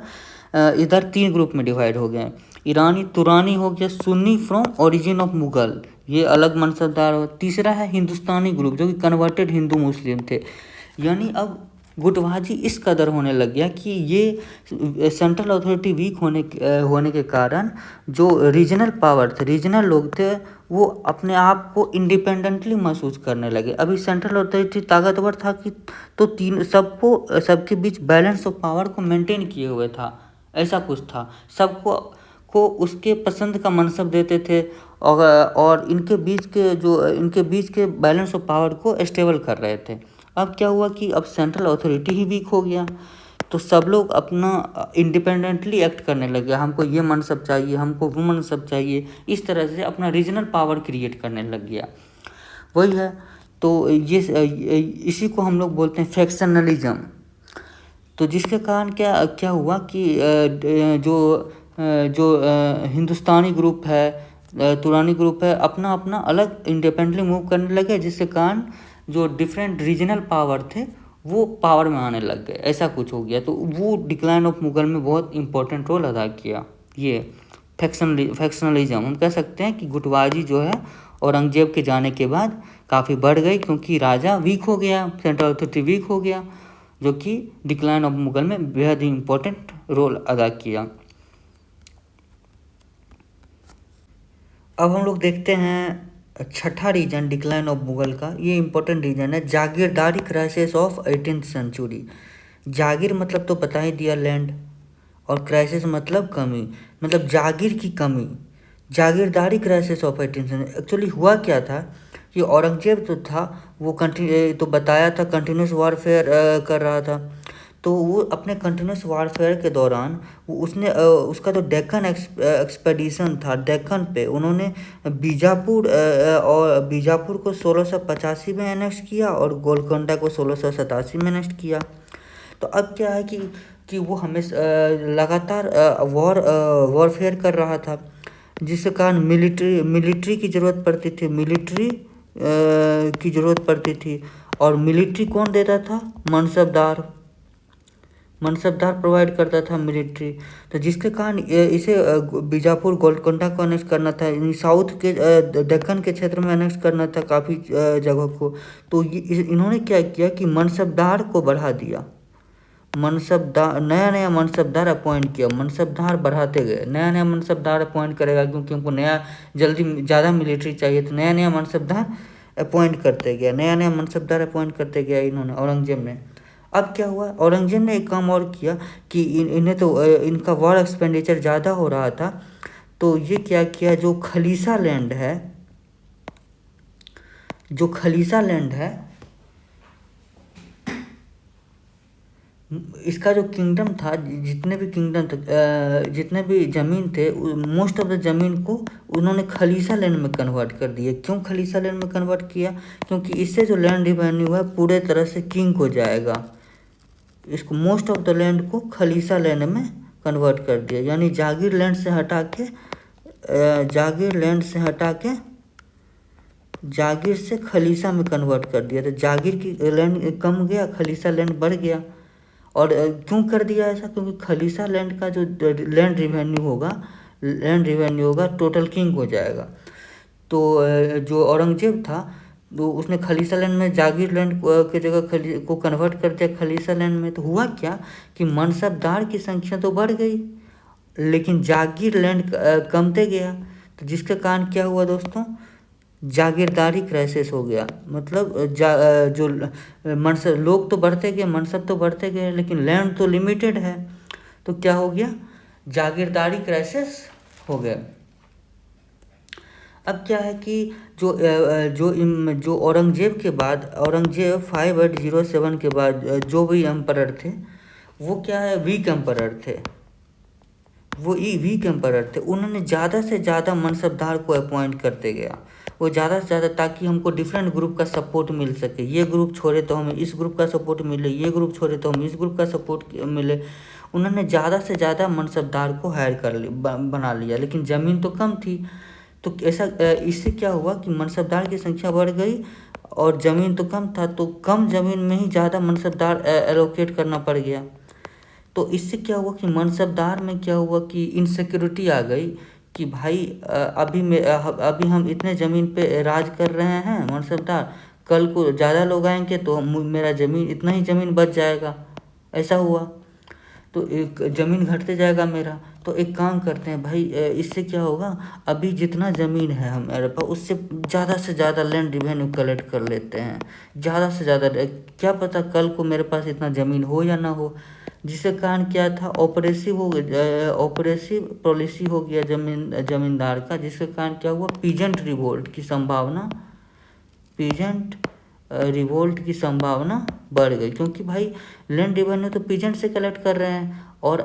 इधर 3 ग्रुप में डिवाइड हो गए। ईरानी तुरानी हो गया, Sunni from origin of Mughal, ये अलग मनसबदार हो। तीसरा है हिंदुस्तानी ग्रुप जो कि कन्वर्टेड हिंदू मुस्लिम थे। यानी अब गुटबाजी इस कदर होने लग गया कि ये सेंट्रल अथॉरिटी वीक होने के कारण जो रीजनल पावर थे, रीजनल लोग थे, वो अपने आप को इंडिपेंडेंटली महसूस करने लगे। अभी सेंट्रल अथॉरिटी ताकतवर था कि तो सबके बीच बैलेंस ऑफ पावर को मेंटेन किए हुए था, ऐसा कुछ था। सबको उसके पसंद का मनसब देते थे और इनके बीच के बैलेंस ऑफ पावर को स्टेबल कर रहे थे। अब क्या हुआ कि अब सेंट्रल अथॉरिटी ही वीक हो गया, तो सब लोग अपना इंडिपेंडेंटली एक्ट करने लगे। हमको ये मनसब चाहिए, हमको वो मनसब चाहिए, इस तरह से अपना रीजनल पावर क्रिएट करने लग गया। वही है। तो इसी को हम लोग बोलते हैं फैक्शनलिज्म। तो जिसके कारण क्या हुआ कि जो हिंदुस्तानी ग्रुप है, तुरानी ग्रुप है, अपना अपना अलग इंडिपेंडेंटली मूव करने लगे, जिसके कारण जो डिफरेंट रीजनल पावर थे वो पावर में आने लग गए, ऐसा कुछ हो गया। तो वो डिक्लाइन ऑफ मुगल में बहुत इंपॉर्टेंट रोल अदा किया। ये फैक्शनलिज्म हम कह सकते हैं कि गुटबाजी जो है औरंगजेब के जाने के बाद काफ़ी बढ़ गई, क्योंकि राजा वीक हो गया, सेंट्रल अथॉरिटी वीक हो गया, जो कि डिक्लाइन ऑफ मुगल में बेहद ही इम्पोर्टेंट रोल अदा किया। अब हम लोग देखते हैं छठा रीजन डिक्लाइन ऑफ मुगल का। ये इम्पोर्टेंट रीजन है, जागीरदारी क्राइसिस ऑफ 18th सेंचुरी। जागीर मतलब तो बता ही दिया, लैंड, और क्राइसिस मतलब कमी, मतलब जागीर की कमी। जागीरदारी crisis of 18th century actually हुआ क्या था कि औरंगजेब जो था वो तो बताया था कंटिन्यूस वॉरफेयर कर रहा था। तो वो अपने कंटिन्यूस वारफेयर के दौरान उसका जो डेक्कन एक्सपेडिशन था, डेक्कन पे उन्होंने बीजापुर को 1685 में एनेक्स किया और गोलकोंडा को 1687 में एनेक्स किया। तो अब क्या है कि वो हमेशा लगातार वॉरफेयर कर रहा था, जिसके कारण मिलिट्री की ज़रूरत पड़ती थी। और मिलिट्री कौन देता था? मनसबदार प्रोवाइड करता था मिलिट्री। तो जिसके कारण इसे बीजापुर गोलकोंडा को अनेक्स करना था, साउथ के दक्कन के क्षेत्र में अनेक्स करना था काफ़ी जगह को। तो इन्होंने क्या किया कि मनसबदार को बढ़ा दिया, नया मनसबदार अपॉइंट किया, मनसबदार बढ़ाते गए, नया मनसबदार अपॉइंट करेगा क्योंकि उनको ज़्यादा मिलिट्री चाहिए, तो नया मनसबदार अपॉइंट करते गया इन्होंने, औरंगजेब ने। अब क्या हुआ, औरंगजेब ने एक काम और किया कि इन्हें तो इनका वॉर एक्सपेंडिचर ज़्यादा हो रहा था, तो ये क्या किया, जो खलीसा लैंड है, इसका जो किंगडम था, जितने भी ज़मीन थे, मोस्ट ऑफ द ज़मीन को उन्होंने खलीसा लैंड में कन्वर्ट कर दिया। क्यों खलीसा लैंड में कन्वर्ट किया? क्योंकि इससे जो लैंड रिवेन्यू है पूरे तरह से किंग को जाएगा। इसको मोस्ट ऑफ द लैंड को खलीसा लैंड में कन्वर्ट कर दिया, यानी जागीर लैंड से हटा के जागीर से खलीसा में कन्वर्ट कर दिया। तो जागीर की लैंड कम गया, खलीसा लैंड बढ़ गया। और क्यों कर दिया ऐसा? क्योंकि खलीसा लैंड का जो लैंड रिवेन्यू होगा टोटल किंग हो जाएगा। तो जो औरंगजेब था तो उसने खलीसा लैंड में जागीर लैंड की जगह को कन्वर्ट कर दिया खलीसा लैंड में। तो हुआ क्या कि मनसबदार की संख्या तो बढ़ गई, लेकिन जागीर लैंड कमते गया। तो जिसके कारण क्या हुआ दोस्तों, जागीरदारी क्राइसिस हो गया। मतलब लोग तो बढ़ते गए, मनसब तो बढ़ते गए, लेकिन लैंड तो लिमिटेड है। तो क्या हो गया, जागीरदारी क्राइसिस हो गया। अब क्या है कि जो औरंगजेब के बाद, औरंगजेब 5807 के बाद जो भी एम्परर थे वो क्या है, वीक एम्परर थे। वो वीक एम्परर थे, उन्होंने ज़्यादा से ज़्यादा मनसबदार को अपॉइंट करते गया। वो ज़्यादा से ज़्यादा, ताकि हमको डिफरेंट ग्रुप का सपोर्ट मिल सके। ये ग्रुप छोड़े तो हमें इस ग्रुप का सपोर्ट मिले, ये ग्रुप छोड़े तो हमें इस ग्रुप का सपोर्ट मिले। उन्होंने ज़्यादा से ज़्यादा मनसबदार को हायर कर बना लिया, लेकिन ज़मीन तो कम थी। तो ऐसा इससे क्या हुआ कि मनसबदार की संख्या बढ़ गई और ज़मीन तो कम था, तो कम ज़मीन में ही ज़्यादा मनसबदार एलोकेट करना पड़ गया। तो इससे क्या हुआ कि मनसबदार में क्या हुआ कि इनसिक्योरिटी आ गई कि भाई अभी हम इतने ज़मीन पे राज कर रहे हैं मनसबदार, कल को ज़्यादा लोग आएंगे तो मेरा ज़मीन, इतना ही ज़मीन बच जाएगा। ऐसा हुआ तो एक ज़मीन घटते जाएगा मेरा। तो एक काम करते हैं भाई, इससे क्या होगा, अभी जितना ज़मीन है हमारे पास उससे ज़्यादा से ज़्यादा लैंड रिवेन्यू कलेक्ट कर लेते हैं। ज़्यादा से ज़्यादा, क्या पता कल को मेरे पास इतना ज़मीन हो या ना हो। जिसके कारण क्या था, ऑपरेसिव पॉलिसी हो गया ज़मींदार का, जिसके कारण क्या हुआ, पीजेंट रिवोल्ट की संभावना बढ़ गई। क्योंकि भाई लैंड रिवेन्यू तो पीजेंट से कलेक्ट कर रहे हैं और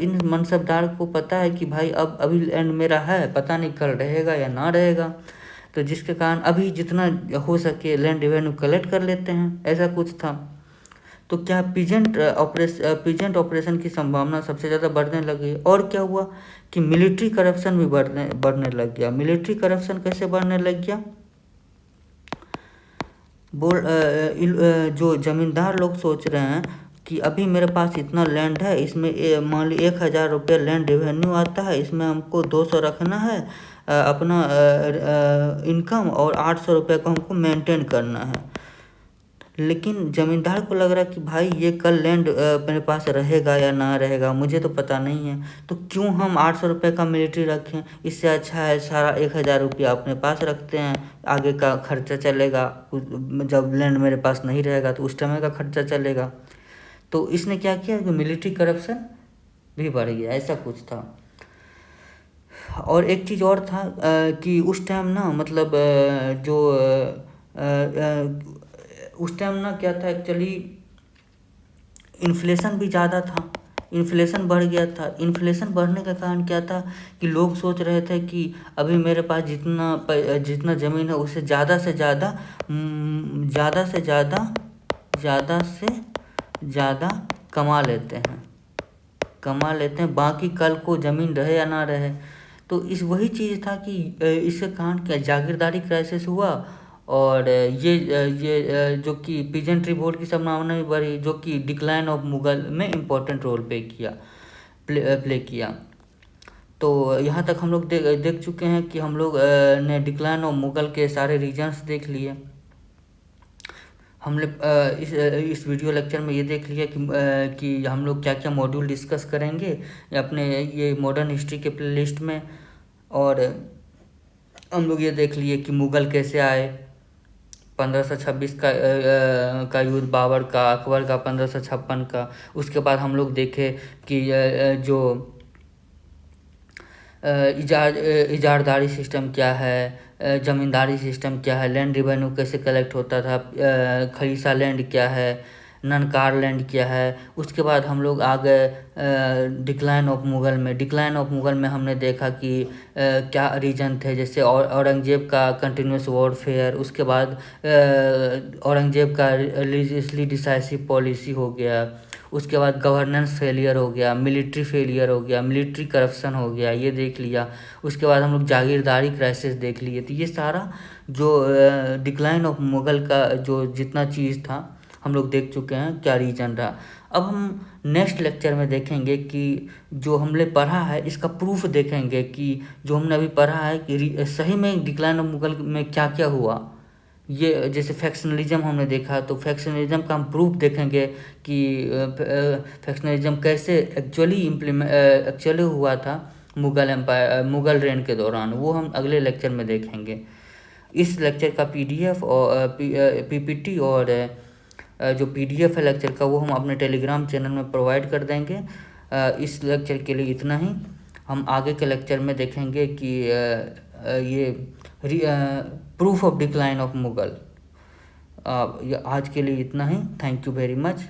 इन मनसबदार को पता है कि भाई अभी लैंड मेरा है, पता नहीं कल रहेगा या ना रहेगा। तो जिसके कारण अभी जितना हो सके लैंड रिवेन्यू कलेक्ट कर लेते हैं, ऐसा कुछ था। तो क्या पीजेंट ऑपरेशन की संभावना सबसे ज़्यादा बढ़ने लगी। और क्या हुआ कि मिलिट्री करप्शन भी बढ़ने लग गया। मिलिट्री करप्शन कैसे बढ़ने लग गया, जो ज़मींदार लोग सोच रहे हैं कि अभी मेरे पास इतना लैंड है, इसमें मान ली 1000 रुपये लैंड रेवेन्यू आता है, इसमें हमको 200 रखना है अपना इनकम, और 800 रुपये को हमको मेंटेन करना है। लेकिन ज़मींदार को लग रहा है कि भाई ये कल लैंड मेरे पास रहेगा या ना रहेगा, मुझे तो पता नहीं है, तो क्यों हम 800 रुपये का मिलिट्री रखें। इससे अच्छा है सारा 1000 रुपया अपने पास रखते हैं, आगे का खर्चा चलेगा, जब लैंड मेरे पास नहीं रहेगा तो उस टाइम का खर्चा चलेगा। तो इसने क्या किया कि मिलिट्री करप्शन भी बढ़ गया, ऐसा कुछ था। और एक चीज़ और था कि उस टाइम ना, मतलब उस टाइम ना क्या था एक्चुअली, इन्फ्लेशन भी ज़्यादा था, इन्फ्लेशन बढ़ गया था। इन्फ्लेशन बढ़ने का कारण क्या था कि लोग सोच रहे थे कि अभी मेरे पास जितना ज़मीन है उससे ज़्यादा से ज़्यादा कमा लेते हैं, बाकी कल को ज़मीन रहे या ना रहे। तो वही चीज़ था कि इसके कारण क्या जागीरदारी क्राइसिस हुआ, और ये जो कि पीजेंट्री बोर्ड की संभावना भी बढ़ी, जो कि डिक्लाइन ऑफ मुगल में इम्पोर्टेंट रोल प्ले किया। तो यहाँ तक हम लोग देख चुके हैं कि हम लोग ने डिक्लाइन ऑफ मुगल के सारे रीजन्स देख लिए। हमने इस वीडियो लेक्चर में ये देख लिया कि हम लोग क्या क्या मॉड्यूल डिस्कस करेंगे अपने ये मॉडर्न हिस्ट्री के प्लेलिस्ट में। और हम लोग ये देख लिए कि मुग़ल कैसे आए, 1526 का युद्ध बाबर का, अकबर का 1556 का। उसके बाद हम लोग देखे कि जो इजारदारी सिस्टम क्या है, ज़मींदारी सिस्टम क्या है, लैंड रेवेन्यू कैसे कलेक्ट होता था, खरीसा लैंड क्या है, ननकार लैंड क्या है। उसके बाद हम लोग आ गए डिक्लाइन ऑफ मुग़ल में हमने देखा कि क्या रीजन थे, जैसे औरंगजेब का कंटिन्यूस वॉरफेयर, उसके बाद औरंगजेब का रिलीजियसली डिसाइसिव पॉलिसी हो गया, उसके बाद गवर्नेंस फेलियर हो गया, मिलिट्री फेलियर हो गया, मिलिट्री करप्शन हो गया, ये देख लिया। उसके बाद हम लोग जागीरदारी क्राइसिस देख लिए। तो ये सारा जो डिक्लाइन ऑफ मुग़ल का जो जितना चीज़ था हम लोग देख चुके हैं, क्या रीजन रहा। अब हम नेक्स्ट लेक्चर में देखेंगे कि जो हमने पढ़ा है इसका प्रूफ देखेंगे कि जो हमने अभी पढ़ा है कि सही में डिक्लाइन ऑफ मुग़ल में क्या क्या हुआ। ये जैसे फैक्शनलिज्म हमने देखा, तो फैक्शनलिज्म का हम प्रूफ देखेंगे कि फैक्शनलिज्म कैसे एक्चुअली हुआ था मुग़ल रेन के दौरान, वो हम अगले लेक्चर में देखेंगे। इस लेक्चर का PDF और PPT और जो PDF है लेक्चर का, वो हम अपने टेलीग्राम चैनल में प्रोवाइड कर देंगे। इस लेक्चर के लिए इतना ही। हम आगे के लेक्चर में देखेंगे कि ये proof of decline of Mughal. आज के लिए इतना ही। Thank you very much.